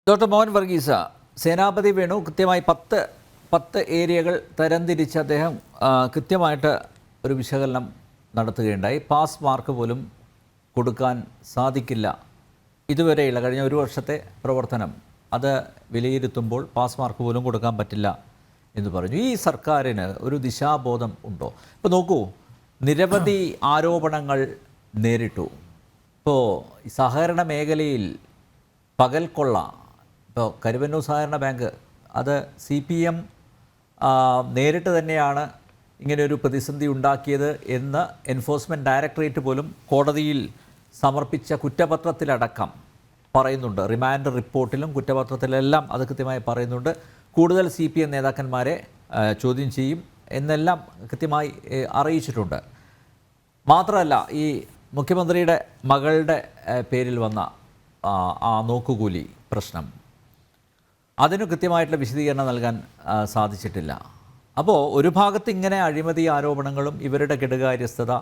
Doctor Mohan Varghese, സേനാപതി വേണു കൃത്യമായി പത്ത് ഏരിയകൾ തരംതിരിച്ച് അദ്ദേഹം കൃത്യമായിട്ട് ഒരു വിശകലനം നടത്തുകയുണ്ടായി. പാസ് മാർക്ക് പോലും കൊടുക്കാൻ സാധിക്കില്ല. ഇതുവരെയുള്ള കഴിഞ്ഞ ഒരു വർഷത്തെ പ്രവർത്തനം അത് വിലയിരുത്തുമ്പോൾ പാസ് മാർക്ക് പോലും കൊടുക്കാൻ പറ്റില്ല എന്ന് പറഞ്ഞു. ഈ സർക്കാരിന് ഒരു ദിശാബോധം ഉണ്ടോ? ഇപ്പോൾ നോക്കൂ, നിരവധി ആരോപണങ്ങൾ നേരിട്ടു. ഇപ്പോൾ സഹകരണ മേഖലയിൽ പകൽക്കൊള്ള, ഇപ്പോൾ കരുവന്നൂർ സഹകരണ ബാങ്ക്, അത് CPM നേരിട്ട് തന്നെയാണ് ഇങ്ങനെയൊരു പ്രതിസന്ധി ഉണ്ടാക്കിയത് എന്ന് എൻഫോഴ്സ്മെൻറ്റ് ഡയറക്ടറേറ്റ് പോലും കോടതിയിൽ സമർപ്പിച്ച കുറ്റപത്രത്തിലടക്കം പറയുന്നുണ്ട്. റിമാൻഡ് റിപ്പോർട്ടിലും കുറ്റപത്രത്തിലെല്ലാം അത് കൃത്യമായി പറയുന്നുണ്ട്. കൂടുതൽ CPM നേതാക്കന്മാരെ ചോദ്യം ചെയ്യും എന്നെല്ലാം കൃത്യമായി അറിയിച്ചിട്ടുണ്ട്. മാത്രമല്ല, ഈ മുഖ്യമന്ത്രിയുടെ മകളുടെ പേരിൽ വന്ന ആ നോക്കുകൂലി പ്രശ്നം, അതിന് കൃത്യമായിട്ടുള്ള വിശദീകരണം നൽകാൻ സാധിച്ചിട്ടില്ല. അപ്പോൾ ഒരു ഭാഗത്ത് ഇങ്ങനെ അഴിമതി ആരോപണങ്ങളും ഇവരുടെ കെടുകാര്യസ്ഥത,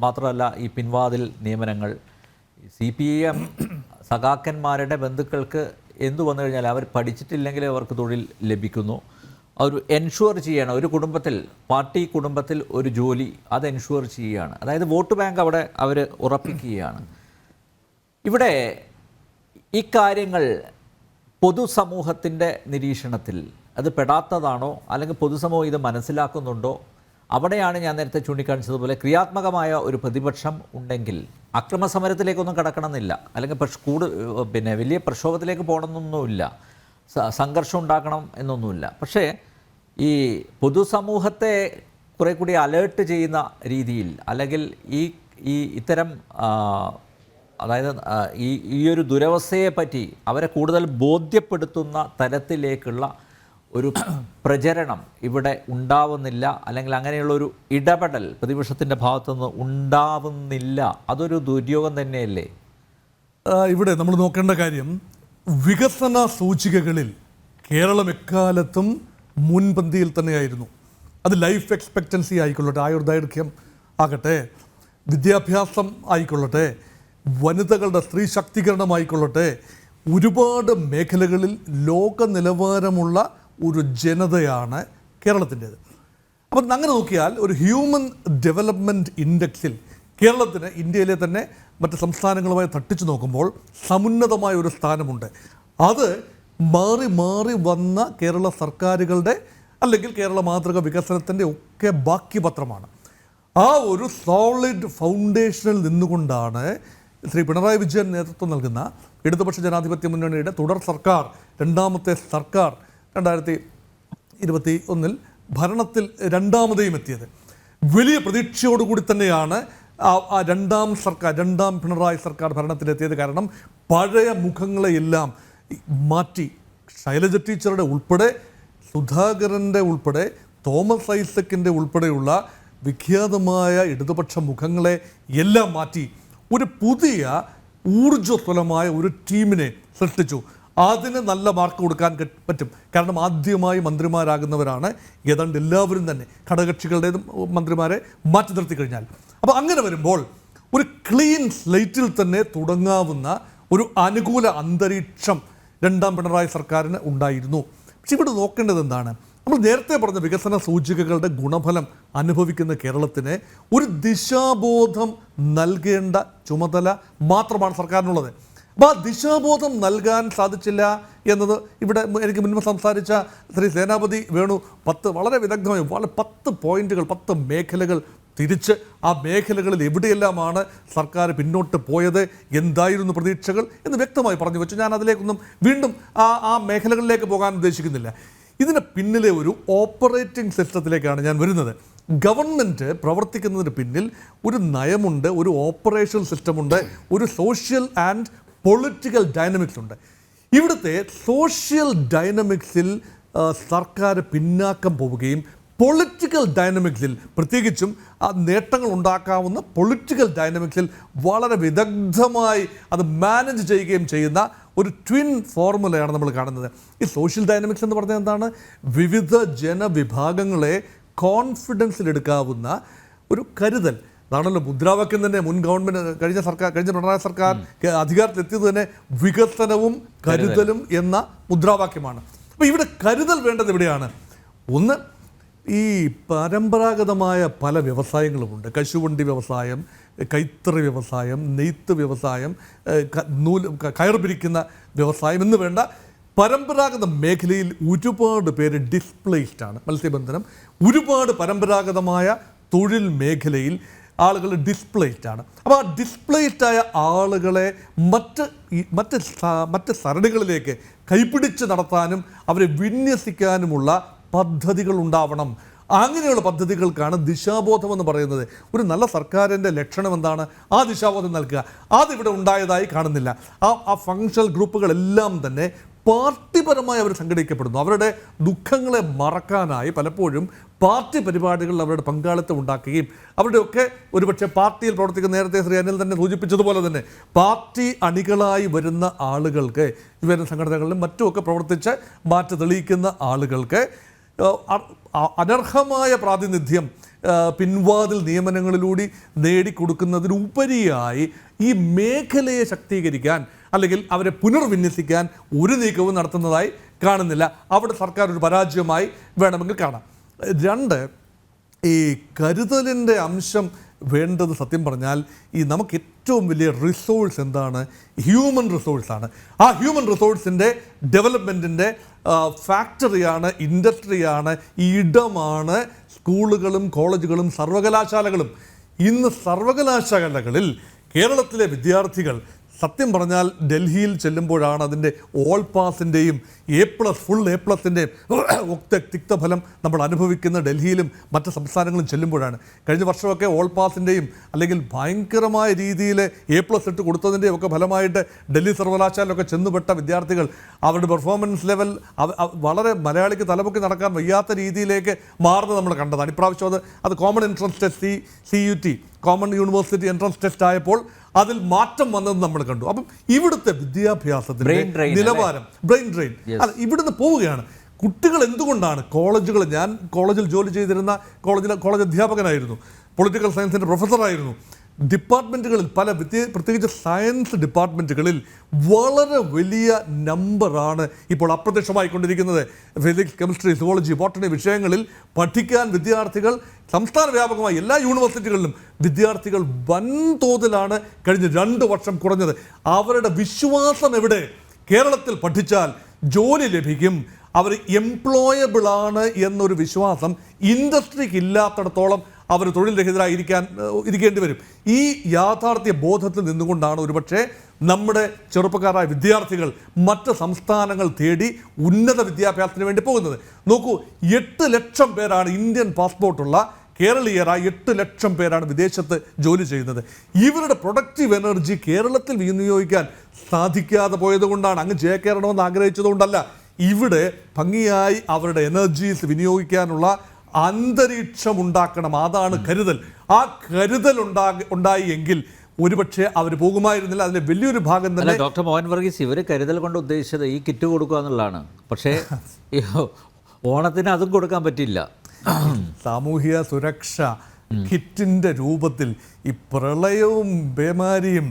മാത്രമല്ല ഈ പിൻവാതിൽ നിയമനങ്ങൾ, CPM സഖാക്കന്മാരുടെ ബന്ധുക്കൾക്ക് എന്തു വന്നു കഴിഞ്ഞാൽ അവർ പഠിച്ചിട്ടില്ലെങ്കിൽ അവർക്ക് തൊഴിൽ ലഭിക്കുന്നു. അവർ എൻഷുവർ ചെയ്യണം. ഒരു കുടുംബത്തിൽ, പാർട്ടി കുടുംബത്തിൽ ഒരു ജോലി, അത് എൻഷുവർ ചെയ്യുകയാണ്. അതായത് വോട്ട് ബാങ്ക് അവിടെ അവർ ഉറപ്പിക്കുകയാണ്. ഇവിടെ ഇക്കാര്യങ്ങൾ പൊതുസമൂഹത്തിൻ്റെ നിരീക്ഷണത്തിൽ അത് പെടാത്തതാണോ, അല്ലെങ്കിൽ പൊതുസമൂഹം ഇത് മനസ്സിലാക്കുന്നുണ്ടോ? അവിടെയാണ് ഞാൻ നേരത്തെ ചൂണ്ടിക്കാണിച്ചതുപോലെ ക്രിയാത്മകമായ ഒരു പ്രതിപക്ഷം ഉണ്ടെങ്കിൽ അക്രമസമരത്തിലേക്കൊന്നും കടക്കണമെന്നില്ല, അല്ലെങ്കിൽ വലിയ പ്രക്ഷോഭത്തിലേക്ക് പോകണമെന്നൊന്നുമില്ല, സംഘർഷം ഉണ്ടാക്കണം എന്നൊന്നുമില്ല. പക്ഷേ ഈ പൊതുസമൂഹത്തെ കുറേ കൂടി അലേർട്ട് ചെയ്യുന്ന രീതിയിൽ, അല്ലെങ്കിൽ ഇത്തരം അതായത് ഈ ഒരു ദുരവസ്ഥയെ പറ്റി അവരെ കൂടുതൽ ബോധ്യപ്പെടുത്തുന്ന തരത്തിലേക്കുള്ള ഒരു പ്രചരണം ഇവിടെ ഉണ്ടാവുന്നില്ല, അല്ലെങ്കിൽ അങ്ങനെയുള്ളൊരു ഇടപെടൽ പ്രതിപക്ഷത്തിൻ്റെ ഭാഗത്തുനിന്ന് ഉണ്ടാവുന്നില്ല. അതൊരു ദുര്യോഗം തന്നെയല്ലേ? ഇവിടെ നമ്മൾ നോക്കേണ്ട കാര്യം, വികസന സൂചികകളിൽ കേരളം എക്കാലത്തും മുൻപന്തിയിൽ തന്നെയായിരുന്നു. അത് ലൈഫ് എക്സ്പെക്റ്റൻസി ആയിക്കൊള്ളട്ടെ, ആയുർദൈർഘ്യം ആകട്ടെ, വിദ്യാഭ്യാസം ആയിക്കൊള്ളട്ടെ, വനിതകളുടെ സ്ത്രീ ശാക്തീകരണമായിക്കൊള്ളട്ടെ, ഒരുപാട് മേഖലകളിൽ ലോക നിലവാരമുള്ള ഒരു ജനതയാണ് കേരളത്തിൻ്റേത്. അപ്പം അങ്ങനെ നോക്കിയാൽ ഒരു ഹ്യൂമൻ ഡെവലപ്മെൻറ്റ് ഇൻഡെക്സിൽ കേരളത്തിന് ഇന്ത്യയിലെ തന്നെ മറ്റ് സംസ്ഥാനങ്ങളുമായി തട്ടിച്ചു നോക്കുമ്പോൾ സമുന്നതമായ ഒരു സ്ഥാനമുണ്ട്. അത് മാറി മാറി വന്ന കേരള സർക്കാരുകളുടെ, അല്ലെങ്കിൽ കേരള മാതൃക വികസനത്തിൻ്റെ ഒക്കെ ബാക്കി പത്രമാണ്. ആ ഒരു സോളിഡ് ഫൗണ്ടേഷനിൽ നിന്നുകൊണ്ടാണ് ശ്രീ പിണറായി വിജയൻ നേതൃത്വം നൽകുന്ന ഇടതുപക്ഷ ജനാധിപത്യ മുന്നണിയുടെ തുടർ സർക്കാർ, രണ്ടാമത്തെ സർക്കാർ 2021 ഭരണത്തിൽ രണ്ടാമതേയും എത്തിയത്. വലിയ പ്രതീക്ഷയോടുകൂടി തന്നെയാണ് ആ രണ്ടാം പിണറായി സർക്കാർ ഭരണത്തിലെത്തിയത്. കാരണം പഴയ മുഖങ്ങളെയെല്ലാം മാറ്റി, ശൈലജ ടീച്ചറുടെ ഉൾപ്പെടെ, സുധാകരൻ്റെ ഉൾപ്പെടെ, തോമസ് ഐസക്കിൻ്റെ ഉൾപ്പെടെയുള്ള വിഖ്യാതമായ ഇടതുപക്ഷ മുഖങ്ങളെ എല്ലാം മാറ്റി ഒരു പുതിയ ഊർജ്ജസ്വലമായ ഒരു ടീമിനെ സൃഷ്ടിച്ചു. അതിന് നല്ല മാർക്ക് കൊടുക്കാൻ പറ്റും. കാരണം ആദ്യമായി മന്ത്രിമാരാകുന്നവരാണ് ഏതാണ്ട് എല്ലാവരും തന്നെ, ഘടകകക്ഷികളുടേതും മന്ത്രിമാരെ മാറ്റി നിർത്തി കഴിഞ്ഞാൽ. അപ്പോൾ അങ്ങനെ വരുമ്പോൾ ഒരു ക്ലീൻ സ്ലേറ്റിൽ തന്നെ തുടങ്ങാവുന്ന ഒരു അനുകൂല അന്തരീക്ഷം രണ്ടാം പിണറായി സർക്കാരിന് ഉണ്ടായിരുന്നു. പക്ഷെ ഇവിടെ നോക്കേണ്ടത് എന്താണ്? നമ്മൾ നേരത്തെ പറഞ്ഞ വികസന സൂചികകളുടെ ഗുണഫലം അനുഭവിക്കുന്ന കേരളത്തിന് ഒരു ദിശാബോധം നൽകേണ്ട ചുമതല മാത്രമാണ് സർക്കാരിനുള്ളത്. അപ്പോൾ ആ ദിശാബോധം നൽകാൻ സാധിച്ചില്ല എന്നത് ഇവിടെ എനിക്ക് മുൻപ് സംസാരിച്ച ശ്രീ സേനാപതി വേണു വളരെ വിദഗ്ധമായി 10 പോയിന്റുകൾ, 10 മേഖലകൾ തിരിച്ച് ആ മേഖലകളിൽ എവിടെയെല്ലാമാണ് സർക്കാർ പിന്നോട്ട് പോയത്, എന്തായിരുന്നു പ്രതീക്ഷകൾ എന്ന് വ്യക്തമായി പറഞ്ഞു വെച്ചു. ഞാൻ അതിലേക്കൊന്നും വീണ്ടും ആ മേഖലകളിലേക്ക് പോകാൻ ഉദ്ദേശിക്കുന്നില്ല. ഇതിന് പിന്നിലെ ഒരു ഓപ്പറേറ്റിംഗ് സിസ്റ്റത്തിലേക്കാണ് ഞാൻ വരുന്നത്. ഗവൺമെൻറ് പ്രവർത്തിക്കുന്നതിന് പിന്നിൽ ഒരു നയമുണ്ട്, ഒരു ഓപ്പറേഷൻ സിസ്റ്റമുണ്ട്, ഒരു സോഷ്യൽ ആൻഡ് പൊളിറ്റിക്കൽ ഡൈനമിക്സ് ഉണ്ട്. ഇവിടുത്തെ സോഷ്യൽ ഡൈനമിക്സിൽ സർക്കാർ പിന്നാക്കം പോവുകയും പൊളിറ്റിക്കൽ ഡൈനമിക്സിൽ, പ്രത്യേകിച്ചും ആ നേട്ടങ്ങൾ ഉണ്ടാക്കാവുന്ന പൊളിറ്റിക്കൽ ഡൈനമിക്സിൽ വളരെ വിദഗ്ധമായി അത് മാനേജ് ചെയ്യുകയും ചെയ്യുന്ന ഒരു ട്വിൻ ഫോർമുലയാണ് നമ്മൾ കാണുന്നത്. ഈ സോഷ്യൽ ഡൈനമിക്സ് എന്ന് പറഞ്ഞാൽ എന്താണ്? വിവിധ ജനവിഭാഗങ്ങളെ കോൺഫിഡൻസിലെടുക്കാവുന്ന ഒരു കരുതൽ, അതാണല്ലോ മുദ്രാവാക്യം തന്നെ മുൻ ഗവൺമെൻറ് കഴിഞ്ഞ പിണറായി സർക്കാർ അധികാരത്തിലെത്തിയത് തന്നെ വികസനവും കരുതലും എന്ന മുദ്രാവാക്യമാണ്. അപ്പോൾ ഇവിടെ കരുതൽ വേണ്ടത് എവിടെയാണ്? ഒന്ന്, ഈ പരമ്പരാഗതമായ പല വ്യവസായങ്ങളുമുണ്ട്. കശുവണ്ടി വ്യവസായം, കൈത്തറി വ്യവസായം, നെയ്ത്ത് വ്യവസായം, കയർ പിരിക്കുന്ന വ്യവസായം എന്ന് വേണ്ട പരമ്പരാഗത മേഖലയിൽ ഒരുപാട് പേര് ഡിസ്പ്ലേസ്ഡ് ആണ്. മത്സ്യബന്ധനം, ഒരുപാട് പരമ്പരാഗതമായ തൊഴിൽ മേഖലയിൽ ആളുകൾ ഡിസ്പ്ലേസ്ഡ് ആണ്. അപ്പോൾ ആ ഡിസ്പ്ലേസ്ഡ് ആയ ആളുകളെ മറ്റ് സരണികളിലേക്ക് കൈപിടിച്ച് നടത്താനും അവരെ വിന്യസിക്കാനുമുള്ള പദ്ധതികൾ ഉണ്ടാവണം. അങ്ങനെയുള്ള പദ്ധതികൾക്കാണ് ദിശാബോധം എന്ന് പറയുന്നത്. ഒരു നല്ല സർക്കാരിൻ്റെ ലക്ഷണം എന്താണ്? ആ ദിശാബോധം നൽകുക. അതിവിടെ ഉണ്ടായതായി കാണുന്നില്ല. ആ ഫങ്ഷണൽ ഗ്രൂപ്പുകളെല്ലാം തന്നെ പാർട്ടിപരമായി അവർ സംഘടിക്കപ്പെടുന്നു. അവരുടെ ദുഃഖങ്ങളെ മറക്കാനായി പലപ്പോഴും പാർട്ടി പരിപാടികളിൽ അവരുടെ പങ്കാളിത്തം ഉണ്ടാക്കുകയും അവരുടെയൊക്കെ ഒരുപക്ഷെ പാർട്ടിയിൽ പ്രവർത്തിക്കുന്ന, നേരത്തെ ശ്രീ അനിൽ തന്നെ സൂചിപ്പിച്ചതുപോലെ തന്നെ പാർട്ടി അണികളായി വരുന്ന ആളുകൾക്ക്, വിവിധ സംഘടനകളിലും മറ്റുമൊക്കെ പ്രവർത്തിച്ച് മാറ്റി തെളിയിക്കുന്ന ആളുകൾക്ക് അനർഹമായ പ്രാതിനിധ്യം പിൻവാതിൽ നിയമനങ്ങളിലൂടെ നേടിക്കൊടുക്കുന്നതിനുപരിയായി ഈ മേഖലയെ ശാക്തീകരിക്കാൻ അല്ലെങ്കിൽ അവരെ പുനർവിന്യസിക്കാൻ ഒരു നീക്കവും നടത്തുന്നതായി കാണുന്നില്ല. അവിടെ സർക്കാർ ഒരു പരാജയമായി വേണമെങ്കിൽ കാണാം. രണ്ട്, ഈ കരുതലിൻ്റെ അംശം വേണ്ടത് സത്യം പറഞ്ഞാൽ ഈ നമുക്ക് ഏറ്റവും വലിയ റിസോഴ്സ് എന്താണ്? ഹ്യൂമൻ റിസോഴ്സാണ്. ആ ഹ്യൂമൻ റിസോഴ്സിൻ്റെ ഡെവലപ്മെൻറ്റിൻ്റെ ഫാക്ടറിയാണ്, ഇൻഡസ്ട്രിയാണ്, ഇടമാണ് സ്കൂളുകളും കോളേജുകളും സർവകലാശാലകളും. ഇന്ന് സർവകലാശാലകളിൽ കേരളത്തിലെ വിദ്യാർത്ഥികൾ സത്യം പറഞ്ഞാൽ ഡൽഹിയിൽ ചെല്ലുമ്പോഴാണ് അതിൻ്റെ ഓൾ പാസിൻ്റെയും ഫുൾ A+ൻ്റെയും തിക്തഫലം നമ്മൾ അനുഭവിക്കുന്ന ഡൽഹിയിലും മറ്റ് സംസ്ഥാനങ്ങളും ചെല്ലുമ്പോഴാണ്. കഴിഞ്ഞ വർഷമൊക്കെ ഓൾ പാസിൻ്റെയും അല്ലെങ്കിൽ ഭയങ്കരമായ രീതിയിൽ A+ ഇട്ട് കൊടുത്തതിൻ്റെയും ഒക്കെ ഫലമായിട്ട് ഡൽഹി സർവകലാശാലയിലൊക്കെ ചെന്നുപെട്ട വിദ്യാർത്ഥികൾ അവരുടെ പെർഫോമൻസ് ലെവൽ വളരെ മലയാളിക്ക് തലമുക്കി നടക്കാൻ വയ്യാത്ത രീതിയിലേക്ക് മാറുന്നത് നമ്മൾ കണ്ടതാണ്. ഇപ്രാവശ്യം അത് common entrance test CUT, common university entrance test ആയപ്പോൾ അതിൽ മാറ്റം വന്നത് നമ്മൾ കണ്ടു. അപ്പം ഇവിടുത്തെ വിദ്യാഭ്യാസത്തിന്റെ നിലവാരം ബ്രെയിൻ ഡ്രെയിൻ ഇവിടുന്ന് പോവുകയാണ്. കുട്ടികൾ എന്തുകൊണ്ടാണ് ഞാൻ കോളേജിൽ ജോലി ചെയ്തിരുന്ന കോളേജ് അധ്യാപകനായിരുന്നു, പൊളിറ്റിക്കൽ സയൻസിൻ്റെ പ്രൊഫസറായിരുന്നു. ഡിപ്പാർട്ട്മെൻറ്റുകളിൽ പ്രത്യേകിച്ച് സയൻസ് ഡിപ്പാർട്ട്മെൻറ്റുകളിൽ വളരെ വലിയ നമ്പറാണ് ഇപ്പോൾ അപ്രത്യക്ഷമായിക്കൊണ്ടിരിക്കുന്നത്. ഫിസിക്സ്, കെമിസ്ട്രി, സുവോളജി, ബോട്ടണി വിഷയങ്ങളിൽ പഠിക്കാൻ വിദ്യാർത്ഥികൾ സംസ്ഥാന വ്യാപകമായി എല്ലാ യൂണിവേഴ്സിറ്റികളിലും വിദ്യാർത്ഥികൾ വൻതോതിലാണ് കഴിഞ്ഞ 2 വർഷം കുറഞ്ഞത്. അവരുടെ വിശ്വാസം എവിടെ? കേരളത്തിൽ പഠിച്ചാൽ ജോലി ലഭിക്കും, അവർ എംപ്ലോയബിളാണ് എന്നൊരു വിശ്വാസം ഇൻഡസ്ട്രിക്ക് ഇല്ലാത്തിടത്തോളം അവർ തൊഴിൽ രഹിതരായി ഇരിക്കേണ്ടി വരും. ഈ യാഥാർത്ഥ്യ ബോധത്തിൽ നിന്നുകൊണ്ടാണ് ഒരുപക്ഷെ നമ്മുടെ ചെറുപ്പക്കാരായ വിദ്യാർത്ഥികൾ മറ്റ് സംസ്ഥാനങ്ങൾ തേടി ഉന്നത വിദ്യാഭ്യാസത്തിന് വേണ്ടി പോകുന്നത്. നോക്കൂ, 8 ലക്ഷം പേരാണ് ഇന്ത്യൻ പാസ്പോർട്ടുള്ള കേരളീയരായ 8 ലക്ഷം പേരാണ് വിദേശത്ത് ജോലി ചെയ്യുന്നത്. ഇവരുടെ പ്രൊഡക്റ്റീവ് എനർജി കേരളത്തിൽ വിനിയോഗിക്കാൻ സാധിക്കാതെ പോയതുകൊണ്ടാണ്. അങ്ങ് ചേക്കേറണമെന്ന് ആഗ്രഹിച്ചതുകൊണ്ടല്ല. ഇവിടെ ഭംഗിയായി അവരുടെ എനർജീസ് വിനിയോഗിക്കാനുള്ള അന്തരീക്ഷം ഉണ്ടാക്കണം. അതാണ് കരുതൽ. ആ കരുതൽ ഉണ്ടായി എങ്കിൽ ഒരുപക്ഷെ അവർ പോകുമായിരുന്നില്ല. അതിൻ്റെ വലിയൊരു ഭാഗം തന്നെ ഡോക്ടർ മോഹൻ വർഗീസ്, ഇവർ കരുതൽ കൊണ്ട് ഉദ്ദേശിച്ചത് ഈ കിറ്റ് കൊടുക്കുക എന്നുള്ളതാണ്. പക്ഷേ ഓണത്തിന് അതും കൊടുക്കാൻ പറ്റില്ല. സാമൂഹിക സുരക്ഷ കിറ്റിൻ്റെ രൂപത്തിൽ ഈ പ്രളയവും പേമാരിയും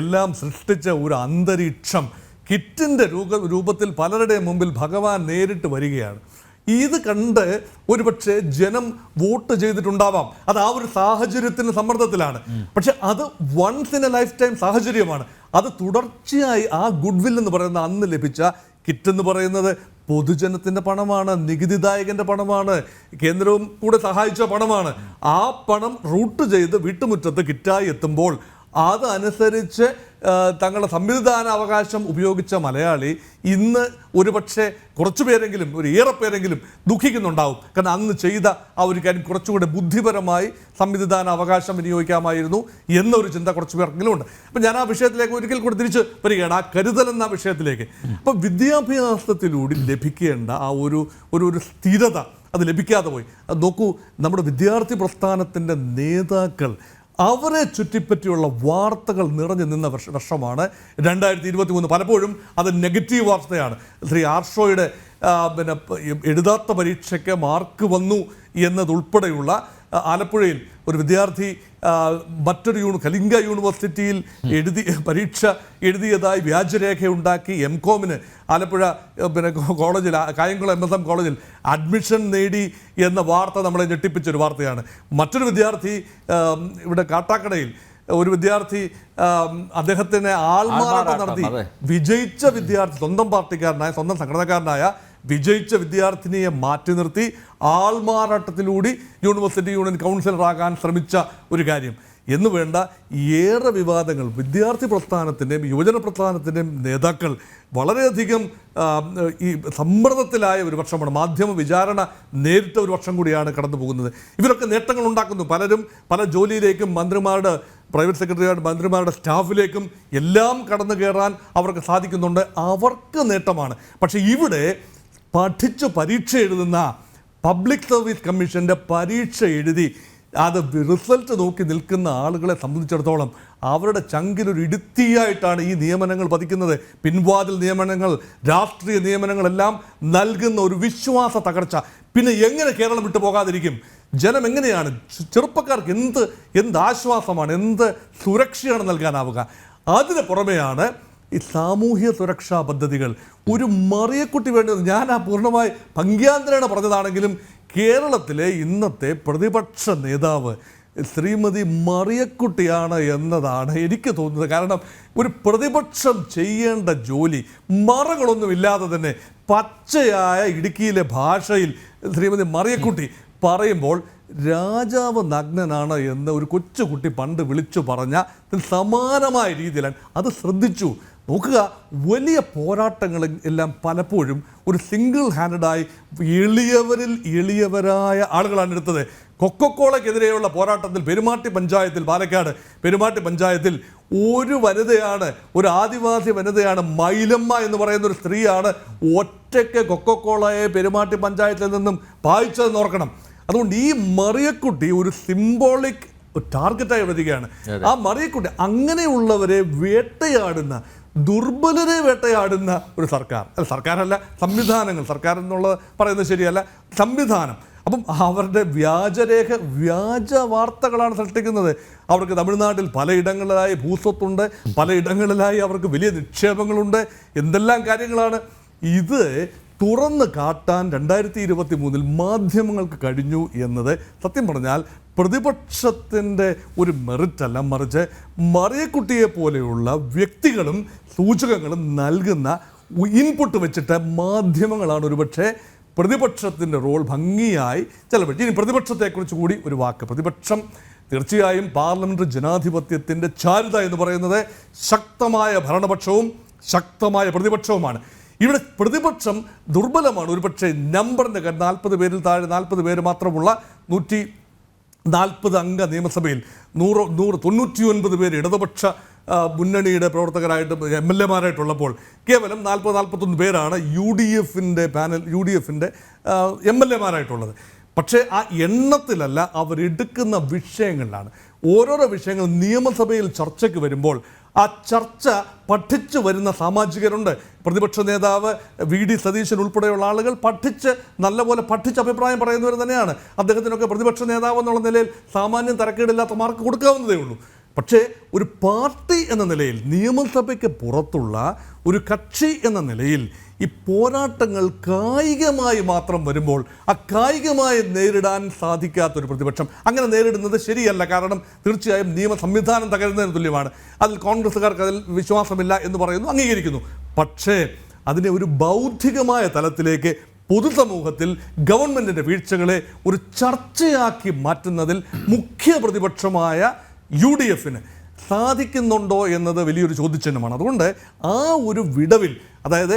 എല്ലാം സൃഷ്ടിച്ച ഒരു അന്തരീക്ഷം കിറ്റിൻ്റെ രൂപത്തിൽ പലരുടെയും മുമ്പിൽ ഭഗവാൻ നേരിട്ട് വരികയാണ്. ഇത് കണ്ട് ഒരുപക്ഷെ ജനം വോട്ട് ചെയ്തിട്ടുണ്ടാവാം. അത് ആ ഒരു സാഹചര്യത്തിന് സമ്മർദ്ദത്തിലാണ്. പക്ഷെ അത് once in a lifetime സാഹചര്യമാണ്. അത് തുടർച്ചയായി ആ ഗുഡ് വിൽ എന്ന് പറയുന്ന അന്ന് ലഭിച്ച കിറ്റ് എന്ന് പറയുന്നത് പൊതുജനത്തിൻ്റെ പണമാണ്, നികുതിദായകൻ്റെ പണമാണ്, കേന്ദ്രവും കൂടെ സഹായിച്ച പണമാണ്. ആ പണം റൂട്ട് ചെയ്ത് വീട്ടുമുറ്റത്ത് കിറ്റായി എത്തുമ്പോൾ അതനുസരിച്ച് തങ്ങളുടെ സമ്മതിദാന അവകാശം ഉപയോഗിച്ച മലയാളി ഇന്ന് ഒരുപക്ഷെ കുറച്ചു പേരെങ്കിലും, ഏറെ പേരെങ്കിലും ദുഃഖിക്കുന്നുണ്ടാവും. കാരണം അന്ന് ചെയ്ത ആ ഒരു കാര്യം കുറച്ചുകൂടെ ബുദ്ധിപരമായി സമ്മതിദാന അവകാശം വിനിയോഗിക്കാമായിരുന്നു എന്നൊരു ചിന്ത കുറച്ചു പേർക്കെങ്കിലും ഉണ്ട്. അപ്പം ഞാൻ ആ വിഷയത്തിലേക്ക് ഒരിക്കൽ കൂടി തിരിച്ച് വരികയാണ്, ആ കരുതൽ എന്ന വിഷയത്തിലേക്ക്. അപ്പം വിദ്യാഭ്യാസത്തിലൂടെ ലഭിക്കേണ്ട ആ ഒരു സ്ഥിരത അത് ലഭിക്കാതെ പോയി. നോക്കൂ, നമ്മുടെ വിദ്യാർത്ഥി പ്രസ്ഥാനത്തിൻ്റെ നേതാക്കൾ അവരെ ചുറ്റിപ്പറ്റിയുള്ള വാർത്തകൾ നിറഞ്ഞു നിന്ന വർഷമാണ് 2023. പലപ്പോഴും അത് നെഗറ്റീവ് വാർത്തയാണ്. ശ്രീ ആർഷോയുടെ എഴുതാത്ത പരീക്ഷയ്ക്ക് മാർക്ക് വന്നു എന്നതുൾപ്പെടെയുള്ള ആലപ്പുഴയിൽ ഒരു വിദ്യാർത്ഥി മറ്റൊരു കലിംഗ യൂണിവേഴ്സിറ്റിയിൽ പരീക്ഷ എഴുതിയതായി വ്യാജരേഖയുണ്ടാക്കി എംകോമിന് ആലപ്പുഴ കോളേജിൽ കായംകുളം MSM കോളേജിൽ അഡ്മിഷൻ നേടി എന്ന വാർത്ത നമ്മളെ ഞെട്ടിപ്പിച്ചൊരു വാർത്തയാണ്. മറ്റൊരു വിദ്യാർത്ഥി ഇവിടെ കാട്ടാക്കടയിൽ ഒരു വിദ്യാർത്ഥി അദ്ദേഹത്തിന് ആൾമാറാട്ടം നടത്തി വിജയിച്ച വിദ്യാർത്ഥി, സ്വന്തം പാർട്ടിക്കാരനായ സ്വന്തം സംഘടനക്കാരനായ വിജയിച്ച വിദ്യാർത്ഥിനിയെ മാറ്റി നിർത്തി ആൾമാറാട്ടത്തിലൂടെ യൂണിവേഴ്സിറ്റി യൂണിയൻ കൗൺസിലറാകാൻ ശ്രമിച്ച ഒരു കാര്യം എന്ന് വേണ്ട ഏറെ വിവാദങ്ങൾ. വിദ്യാർത്ഥി പ്രസ്ഥാനത്തിൻ്റെയും യുവജന പ്രസ്ഥാനത്തിൻ്റെയും നേതാക്കൾ വളരെയധികം ഈ സമ്മർദ്ദത്തിലായ ഒരു വർഷമാണ്. മാധ്യമ വിചാരണ നേരിട്ട ഒരു വർഷം കൂടിയാണ് കടന്നു പോകുന്നത്. ഇവരൊക്കെ നേട്ടങ്ങൾ ഉണ്ടാക്കുന്നു. പലരും പല ജോലിയിലേക്കും മന്ത്രിമാരുടെ പ്രൈവറ്റ് സെക്രട്ടറിമാരുടെ മന്ത്രിമാരുടെ സ്റ്റാഫിലേക്കും എല്ലാം കടന്നു കയറാൻ അവർക്ക് സാധിക്കുന്നുണ്ട്. അവർക്ക് നേട്ടമാണ്. പക്ഷേ ഇവിടെ പഠിച്ച് പരീക്ഷ എഴുതുന്ന പബ്ലിക് സർവീസ് കമ്മീഷൻ്റെ പരീക്ഷ എഴുതി അത് റിസൾട്ട് നോക്കി നിൽക്കുന്ന ആളുകളെ സംബന്ധിച്ചിടത്തോളം അവരുടെ ചങ്കിലൊരു ഇടുത്തിയായിട്ടാണ് ഈ നിയമനങ്ങൾ പതിക്കുന്നത്. പിൻവാതിൽ നിയമനങ്ങൾ, രാഷ്ട്രീയ നിയമനങ്ങളെല്ലാം നൽകുന്ന ഒരു വിശ്വാസ തകർച്ച. പിന്നെ എങ്ങനെ കേരളം വിട്ടു പോകാതിരിക്കും? ജനം എങ്ങനെയാണ്, ചെറുപ്പക്കാർക്ക് എന്ത് ആശ്വാസമാണ്, എന്ത് സുരക്ഷയാണ് നൽകാനാവുക? അതിന് പുറമെയാണ് ഈ സാമൂഹ്യ സുരക്ഷാ പദ്ധതികൾ. ഒരു മറിയക്കുട്ടി വേണ്ടത് ഞാൻ പൂർണ്ണമായി ഭംഗ്യാന്തരേണ പറഞ്ഞതാണെങ്കിലും കേരളത്തിലെ ഇന്നത്തെ പ്രതിപക്ഷ നേതാവ് ശ്രീമതി മറിയക്കുട്ടിയാണ് എന്നതാണ് എനിക്ക് തോന്നുന്നത്. കാരണം ഒരു പ്രതിപക്ഷം ചെയ്യേണ്ട ജോലി മറകളൊന്നുമില്ലാതെ തന്നെ പച്ചയായ ഇടുക്കിയിലെ ഭാഷയിൽ ശ്രീമതി മറിയക്കുട്ടി പറയുമ്പോൾ രാജാവ് നഗ്നനാണ് എന്ന് ഒരു കൊച്ചുകുട്ടി പണ്ട് വിളിച്ചു പറഞ്ഞ സമാനമായ രീതിയിലാണ് അത് ശ്രദ്ധിച്ചു. നോക്കുക, വലിയ പോരാട്ടങ്ങൾ എല്ലാം പലപ്പോഴും ഒരു സിംഗിൾ ഹാൻഡഡായി എളിയവരിൽ എളിയവരായ ആളുകളാണ് എടുത്തത്. കൊക്കക്കോളയ്ക്കെതിരെയുള്ള പോരാട്ടത്തിൽ പെരുമാട്ടി പഞ്ചായത്തിൽ, പാലക്കാട് പെരുമാട്ടി പഞ്ചായത്തിൽ ഒരു വനിതയാണ്, ഒരു ആദിവാസി വനിതയാണ്, മൈലമ്മ എന്ന് പറയുന്ന ഒരു സ്ത്രീയാണ് ഒറ്റയ്ക്ക് കൊക്കക്കോളയെ പെരുമാട്ടി പഞ്ചായത്തിൽ നിന്നും പായിച്ചതെന്ന് ഓർക്കണം. അതുകൊണ്ട് ഈ മറിയക്കുട്ടി ഒരു സിംബോളിക് ടാർഗറ്റായി വരികയാണ്. ആ മറിയക്കുട്ടി അങ്ങനെയുള്ളവരെ വേട്ടയാടുന്ന, ദുർബലരെ വേട്ടയാടുന്ന ഒരു സർക്കാരല്ല സംവിധാനങ്ങൾ, സർക്കാർ എന്നുള്ളത് പറയുന്നത് ശരിയല്ല, സംവിധാനം. അപ്പം അവരുടെ വ്യാജ വാർത്തകളാണ് സൃഷ്ടിക്കുന്നത്. അവർക്ക് തമിഴ്നാട്ടിൽ പലയിടങ്ങളിലായി ഭൂസ്വത്തുണ്ട്, പലയിടങ്ങളിലായി അവർക്ക് വലിയ നിക്ഷേപങ്ങളുണ്ട്, എന്തെല്ലാം കാര്യങ്ങളാണ്. ഇത് തുറന്ന് കാട്ടാൻ 2023 മാധ്യമങ്ങൾക്ക് കഴിഞ്ഞു എന്നത് സത്യം പറഞ്ഞാൽ പ്രതിപക്ഷത്തിൻ്റെ ഒരു മെറിറ്റല്ല, മറിച്ച് മറിയക്കുട്ടിയെ പോലെയുള്ള വ്യക്തികളും സൂചകങ്ങളും നൽകുന്ന ഇൻപുട്ട് വെച്ചിട്ട് മാധ്യമങ്ങളാണ് ഒരുപക്ഷെ പ്രതിപക്ഷത്തിൻ്റെ റോൾ ഭംഗിയായി ചെലവഴിച്ചു. ഇനി പ്രതിപക്ഷത്തെക്കുറിച്ച് കൂടി ഒരു വാക്ക്. പ്രതിപക്ഷം തീർച്ചയായും പാർലമെൻ്ററി ജനാധിപത്യത്തിൻ്റെ ചാരുത എന്ന് പറയുന്നത് ശക്തമായ ഭരണപക്ഷവും ശക്തമായ പ്രതിപക്ഷവുമാണ്. ഇവിടെ പ്രതിപക്ഷം ദുർബലമാണ്. ഒരുപക്ഷെ നമ്പറിൻ്റെ 40 പേരിൽ താഴെ 40 പേര് മാത്രമുള്ള 140 അംഗ നിയമസഭയിൽ 199 പേര് ഇടതുപക്ഷ മുന്നണിയുടെ പ്രവർത്തകരായിട്ട് MLA-മാരായിട്ടുള്ളപ്പോൾ കേവലം 40-41 പേരാണ് UDF-ൻ്റെ MLA-മാരായിട്ടുള്ളത്. പക്ഷേ ആ എണ്ണത്തിലല്ല, അവരെടുക്കുന്ന വിഷയങ്ങളിലാണ്. ഓരോരോ വിഷയങ്ങൾ നിയമസഭയിൽ ചർച്ചയ്ക്ക് വരുമ്പോൾ ആ ചർച്ച പഠിച്ചു വരുന്ന സാമാജികരുണ്ട്. പ്രതിപക്ഷ നേതാവ് VD സതീശൻ ഉൾപ്പെടെയുള്ള ആളുകൾ നല്ലപോലെ പഠിച്ച് അഭിപ്രായം പറയുന്നവർ തന്നെയാണ്. അദ്ദേഹത്തിനൊക്കെ പ്രതിപക്ഷ നേതാവ് എന്നുള്ള നിലയിൽ സാമാന്യം തരക്കേടില്ലാത്ത മാർക്ക് കൊടുക്കാവുന്നതേ ഉള്ളൂ. പക്ഷേ ഒരു പാർട്ടി എന്ന നിലയിൽ, നിയമസഭയ്ക്ക് പുറത്തുള്ള ഒരു കക്ഷി എന്ന നിലയിൽ ഈ പോരാട്ടങ്ങൾ കായികമായി മാത്രം വരുമ്പോൾ ആ കായികമായി നേരിടാൻ സാധിക്കാത്തൊരു പ്രതിപക്ഷം അങ്ങനെ നേരിടുന്നത് ശരിയല്ല. കാരണം തീർച്ചയായും നിയമ സംവിധാനം തകരുന്നതിന് തുല്യമാണ്. അതിൽ കോൺഗ്രസ്സുകാർക്ക് അതിൽ വിശ്വാസമില്ല എന്ന് പറയുന്നു, അംഗീകരിക്കുന്നു. പക്ഷേ അതിനെ ഒരു ബൗദ്ധികമായ തലത്തിലേക്ക് പൊതുസമൂഹത്തിൽ ഗവൺമെൻറ്റിൻ്റെ വീഴ്ചകളെ ഒരു ചർച്ചയാക്കി മാറ്റുന്നതിൽ മുഖ്യ പ്രതിപക്ഷമായ UDF-ന് സാധിക്കുന്നുണ്ടോ എന്നത് വലിയൊരു ചോദ്യചിഹ്നമാണ്. അതുകൊണ്ട് ആ ഒരു വിടവിൽ, അതായത്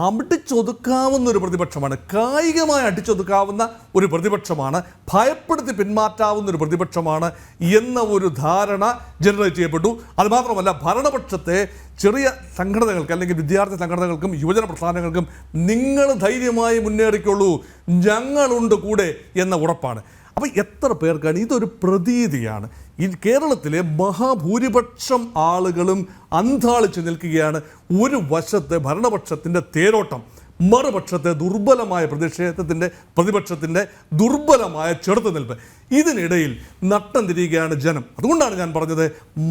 അടിച്ചൊതുക്കാവുന്ന ഒരു പ്രതിപക്ഷമാണ്, കായികമായി അടിച്ചൊതുക്കാവുന്ന ഒരു പ്രതിപക്ഷമാണ്, ഭയപ്പെടുത്തി പിന്മാറ്റാവുന്ന ഒരു പ്രതിപക്ഷമാണ് എന്ന ഒരു ധാരണ ജനറേറ്റ് ചെയ്യപ്പെട്ടു. അതുമാത്രമല്ല, ഭരണപക്ഷത്തെ ചെറിയ സംഘടനകൾക്ക് അല്ലെങ്കിൽ വിദ്യാർത്ഥി സംഘടനകൾക്കും യുവജന പ്രസ്ഥാനങ്ങൾക്കും നിങ്ങൾ ധൈര്യമായി മുന്നേറിക്കൊള്ളൂ, ഞങ്ങളുണ്ട് കൂടെ എന്ന ഉറപ്പാണ്. അപ്പോൾ എത്ര പേർക്കാണ് ഇതൊരു പ്രതീതിയാണ്. ഈ കേരളത്തിലെ മഹാഭൂരിപക്ഷം ആളുകളും അന്താളിച്ച് നിൽക്കുകയാണ്. ഒരു വശത്ത് ഭരണപക്ഷത്തിൻ്റെ തേരോട്ടം, മറുപക്ഷത്തെ ദുർബലമായ പ്രതിപക്ഷത്തിൻ്റെ ദുർബലമായ ചെറുത്തുനിൽപ്പ്. ഇതിനിടയിൽ നട്ടം തിരിയുകയാണ് ജനം. അതുകൊണ്ടാണ് ഞാൻ പറഞ്ഞത്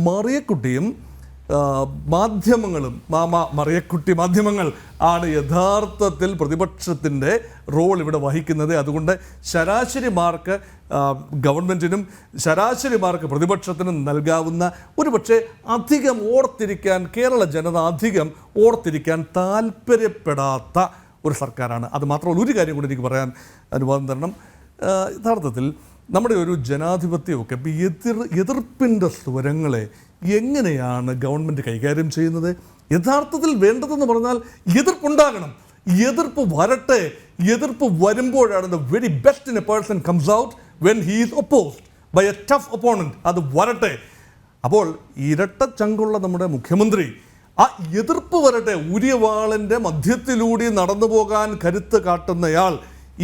മറിയക്കുട്ടിയും മാധ്യമങ്ങളും മറിയക്കുട്ടി മാധ്യമങ്ങൾ ആണ് യഥാർത്ഥത്തിൽ പ്രതിപക്ഷത്തിൻ്റെ റോൾ ഇവിടെ വഹിക്കുന്നത്. അതുകൊണ്ട് ശരാശരി മാർക്ക് ഗവൺമെൻറ്റിനും ശരാശരി മാർക്ക് പ്രതിപക്ഷത്തിനും നൽകാവുന്ന ഒരുപക്ഷെ അധികം ഓർത്തിരിക്കാൻ കേരള ജനത അധികം ഓർത്തിരിക്കാൻ താല്പര്യപ്പെടാത്ത ഒരു സർക്കാരാണ്. അത് മാത്രമല്ല, ഒരു കാര്യം കൂടി എനിക്ക് പറയാൻ അനുവാദം തരണം. യഥാർത്ഥത്തിൽ നമ്മുടെ ഒരു ജനാധിപത്യമൊക്കെ എതിർപ്പിൻ്റെ സ്വരങ്ങളെ എങ്ങനെയാണ് ഗവൺമെൻറ് കൈകാര്യം ചെയ്യുന്നത്? യഥാർത്ഥത്തിൽ വേണ്ടതെന്ന് പറഞ്ഞാൽ എതിർപ്പുണ്ടാകണം, എതിർപ്പ് വരട്ടെ. എതിർപ്പ് വരുമ്പോഴാണ് the very best in a person comes out when he is opposed by a tough opponent. അത് വരട്ടെ. അപ്പോൾ ഇരട്ട ചങ്കുള്ള നമ്മുടെ മുഖ്യമന്ത്രി ആ എതിർപ്പ് വരട്ടെ. ഉര്യവാളിൻ്റെ മധ്യത്തിലൂടെ നടന്നു പോകാൻ കരുത്ത് കാട്ടുന്നയാൾ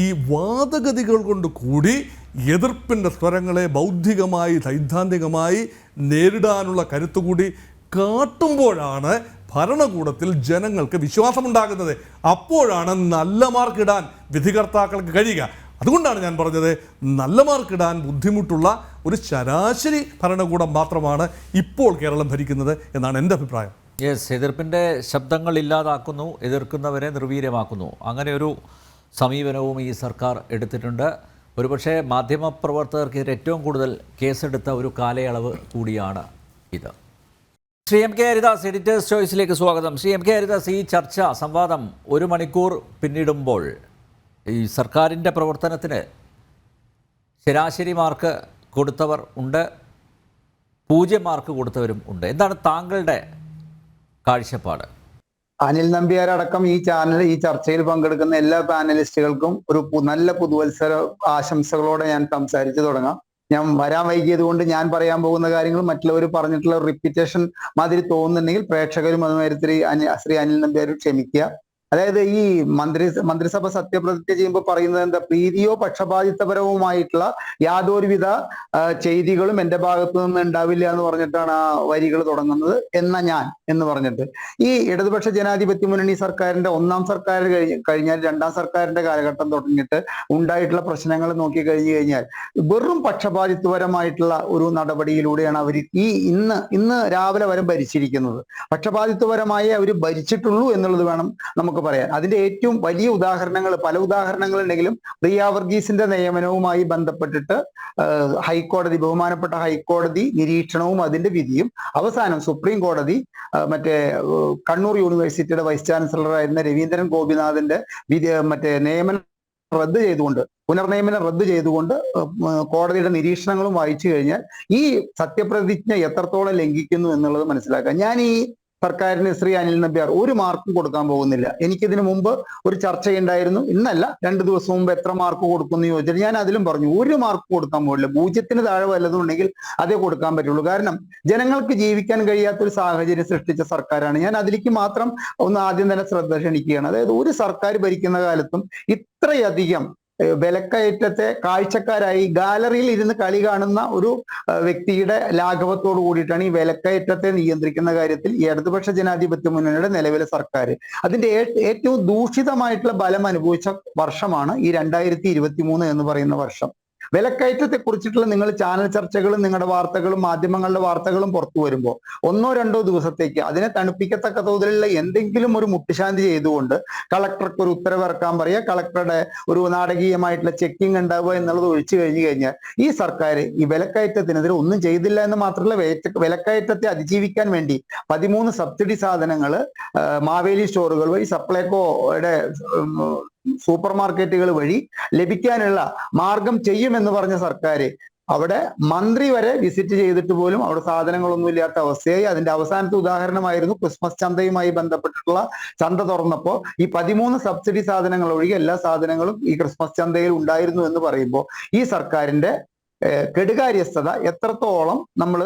ഈ വാദഗതികൾ കൊണ്ട് കൂടി എതിർപ്പിൻ്റെ സ്വരങ്ങളെ ബൗദ്ധികമായി സൈദ്ധാന്തികമായി നേരിടാനുള്ള കരുത്തുകൂടി കാട്ടുമ്പോഴാണ് ഭരണകൂടത്തിൽ ജനങ്ങൾക്ക് വിശ്വാസമുണ്ടാകുന്നത്. അപ്പോഴാണ് നല്ല മാർക്കിടാൻ വിധികർത്താക്കൾക്ക് കഴിയുക. അതുകൊണ്ടാണ് ഞാൻ പറഞ്ഞത് നല്ല മാർക്കിടാൻ ബുദ്ധിമുട്ടുള്ള ഒരു ശരാശരി ഭരണകൂടം മാത്രമാണ് ഇപ്പോൾ കേരളം ഭരിക്കുന്നത് എന്നാണ് എൻ്റെ അഭിപ്രായം. യെസ്, എതിർപ്പിൻ്റെ ശബ്ദങ്ങൾ ഇല്ലാതാക്കുന്നു, എതിർക്കുന്നവരെ നിർവീര്യമാക്കുന്നു. അങ്ങനെ ഒരു സമീപനവും ഈ സർക്കാർ എടുത്തിട്ടുണ്ട്. ഒരുപക്ഷെ മാധ്യമപ്രവർത്തകർക്കെതിരെ ഏറ്റവും കൂടുതൽ കേസെടുത്ത ഒരു കാലയളവ് കൂടിയാണ് ഇത്. Shri M K Haridas, editor's ചോയ്സിലേക്ക് സ്വാഗതം. ശ്രീ എം കെ ഹരിദാസ്, ഈ ചർച്ച സംവാദം 1 മണിക്കൂർ പിന്നിടുമ്പോൾ ഈ സർക്കാരിൻ്റെ പ്രവർത്തനത്തിന് ശരാശരി മാർക്ക് കൊടുത്തവർ ഉണ്ട്, 0 മാർക്ക് കൊടുത്തവരും ഉണ്ട്. എന്താണ് താങ്കളുടെ കാഴ്ചപ്പാട്? അനിൽ നമ്പ്യാർ അടക്കം ഈ ചർച്ചയിൽ പങ്കെടുക്കുന്ന എല്ലാ പാനലിസ്റ്റുകൾക്കും ഒരു നല്ല പുതുവത്സര ആശംസകളോടെ ഞാൻ സംസാരിച്ചു തുടങ്ങാം. ഞാൻ വരാൻ വൈകിയത് കൊണ്ട് ഞാൻ പറയാൻ പോകുന്ന കാര്യങ്ങൾ മറ്റുള്ളവർ പറഞ്ഞിട്ടുള്ള റിപ്പീറ്റേഷൻ മാതിരി തോന്നുന്നുണ്ടെങ്കിൽ പ്രേക്ഷകരും അതുമാതിരി ശ്രീ അനിൽ നമ്പ്യാർ ക്ഷമിക്കുക. അതായത് ഈ മന്ത്രിസഭ സത്യപ്രതിജ്ഞ ചെയ്യുമ്പോൾ പറയുന്നത് എന്താ, പ്രീതിയോ പക്ഷപാതിത്വപരവുമായിട്ടുള്ള യാതൊരുവിധ ചെയ്തികളും എൻ്റെ ഭാഗത്തു നിന്ന് ഉണ്ടാവില്ല എന്ന് പറഞ്ഞിട്ടാണ് ആ വരികൾ തുടങ്ങുന്നത്. എന്ന് പറഞ്ഞിട്ട് ഈ ഇടതുപക്ഷ ജനാധിപത്യ മുന്നണി സർക്കാരിന്റെ ഒന്നാം സർക്കാർ കഴിഞ്ഞാൽ രണ്ടാം സർക്കാരിന്റെ കാലഘട്ടം തുടങ്ങിയിട്ട് ഉണ്ടായിട്ടുള്ള പ്രശ്നങ്ങൾ നോക്കി കഴിഞ്ഞു കഴിഞ്ഞാൽ വെറും പക്ഷപാതിത്വപരമായിട്ടുള്ള ഒരു നടപടിയിലൂടെയാണ് അവർ ഇന്ന് രാവിലെ വരെ ഭരിച്ചിരിക്കുന്നത്. പക്ഷപാതിത്വപരമായി അവർ ഭരിച്ചിട്ടുള്ളൂ എന്നുള്ളത് വേണം നമുക്ക് പറയാൻ. അതിന്റെ ഏറ്റവും വലിയ ഉദാഹരണങ്ങൾ, പല ഉദാഹരണങ്ങൾ ഉണ്ടെങ്കിലും പ്രിയ വർഗീസിന്റെ നിയമനവുമായി ബന്ധപ്പെട്ടിട്ട് ബഹുമാനപ്പെട്ട ഹൈക്കോടതി നിരീക്ഷണവും അതിന്റെ വിധിയും, അവസാനം സുപ്രീം കോടതി കണ്ണൂർ യൂണിവേഴ്സിറ്റിയുടെ വൈസ് ചാൻസലറായിരുന്ന രവീന്ദ്രൻ ഗോപിനാഥിന്റെ നിയമനം പുനർനിയമനം റദ്ദ് ചെയ്തുകൊണ്ട് കോടതിയുടെ നിരീക്ഷണങ്ങളും വായിച്ചു കഴിഞ്ഞാൽ ഈ സത്യപ്രതിജ്ഞ എത്രത്തോളം ലംഘിക്കുന്നു എന്നുള്ളത് മനസ്സിലാക്കാം. ഞാൻ ഈ സർക്കാരിന് ശ്രീ അനിൽ നമ്പ്യാർ 1 മാർക്കും കൊടുക്കാൻ പോകുന്നില്ല. എനിക്കിതിനു മുമ്പ് ഒരു ചർച്ചയുണ്ടായിരുന്നു, ഇന്നല്ല 2 ദിവസം മുമ്പ് എത്ര മാർക്ക് കൊടുക്കുന്നു ചോദിച്ചാൽ ഞാൻ അതിലും പറഞ്ഞു 1 മാർക്ക് കൊടുക്കാൻ പോകില്ല. 0-ന് താഴെ വല്ലതും ഉണ്ടെങ്കിൽ അതേ കൊടുക്കാൻ പറ്റുള്ളൂ. കാരണം ജനങ്ങൾക്ക് ജീവിക്കാൻ കഴിയാത്തൊരു സാഹചര്യം സൃഷ്ടിച്ച സർക്കാരാണ്. ഞാൻ അതിലേക്ക് മാത്രം ആദ്യം തന്നെ ശ്രദ്ധ ക്ഷണിക്കുകയാണ്. അതായത് ഒരു സർക്കാർ ഭരിക്കുന്ന കാലത്തും ഇത്രയധികം വിലക്കയറ്റത്തെ കാഴ്ചക്കാരായി ഗാലറിയിൽ ഇരുന്ന് കളി കാണുന്ന ഒരു വ്യക്തിയുടെ ലാഘവത്തോടു കൂടിയിട്ടാണ് ഈ വിലക്കയറ്റത്തെ നിയന്ത്രിക്കുന്ന കാര്യത്തിൽ ഈ ഇടതുപക്ഷ ജനാധിപത്യ മുന്നണിയുടെ നിലവിലെ സർക്കാർ അതിന്റെ ഏറ്റവും ദൂഷിതമായിട്ടുള്ള ബലം അനുഭവിച്ച വർഷമാണ് ഈ 2023 എന്ന് പറയുന്ന വർഷം. വിലക്കയറ്റത്തെ കുറിച്ചിട്ടുള്ള നിങ്ങൾ ചാനൽ ചർച്ചകളും നിങ്ങളുടെ വാർത്തകളും മാധ്യമങ്ങളുടെ വാർത്തകളും പുറത്തു വരുമ്പോൾ 1-2 ദിവസത്തേക്ക് അതിനെ തണുപ്പിക്കത്തക്ക തോതിലുള്ള എന്തെങ്കിലും ഒരു മുട്ടുശാന്തി ചെയ്തുകൊണ്ട് കളക്ടർക്ക് ഒരു ഉത്തരവ് ഇറക്കാൻ പറയുക, കളക്ടറുടെ ഒരു നാടകീയമായിട്ടുള്ള ചെക്കിംഗ് ഉണ്ടാവുക എന്നുള്ളത് ഒഴിച്ചു കഴിഞ്ഞു കഴിഞ്ഞാൽ ഈ സർക്കാർ ഈ വിലക്കയറ്റത്തിനെതിരെ ഒന്നും ചെയ്തില്ല എന്ന് മാത്രമല്ല, വിലക്കയറ്റത്തെ അതിജീവിക്കാൻ വേണ്ടി 13 സബ്സിഡി സാധനങ്ങൾ മാവേലി സ്റ്റോറുകൾ വഴി സപ്ലൈകോയുടെ സൂപ്പർ മാർക്കറ്റുകൾ വഴി ലഭിക്കാനുള്ള മാർഗം ചെയ്യുമെന്ന് പറഞ്ഞ സർക്കാർ അവിടെ മന്ത്രി വരെ വിസിറ്റ് ചെയ്തിട്ട് പോലും അവിടെ സാധനങ്ങളൊന്നും ഇല്ലാത്ത അവസ്ഥയായി. അതിന്റെ അവസാനത്തെ ഉദാഹരണമായിരുന്നു ക്രിസ്മസ് ചന്തയുമായി ബന്ധപ്പെട്ടിട്ടുള്ള ചന്ത തുറന്നപ്പോൾ ഈ 13 സബ്സിഡി സാധനങ്ങൾ ഒഴികെ എല്ലാ സാധനങ്ങളും ഈ ക്രിസ്മസ് ചന്തയിൽ ഉണ്ടായിരുന്നു എന്ന് പറയുമ്പോൾ ഈ സർക്കാരിന്റെ കെടുകാര്യസ്ഥത എത്രത്തോളം നമ്മൾ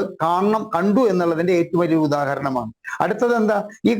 കണ്ടു എന്നുള്ളതിന്റെ ഏറ്റവും വലിയ ഉദാഹരണമാണ്. അടുത്തത് എന്താ, ഈ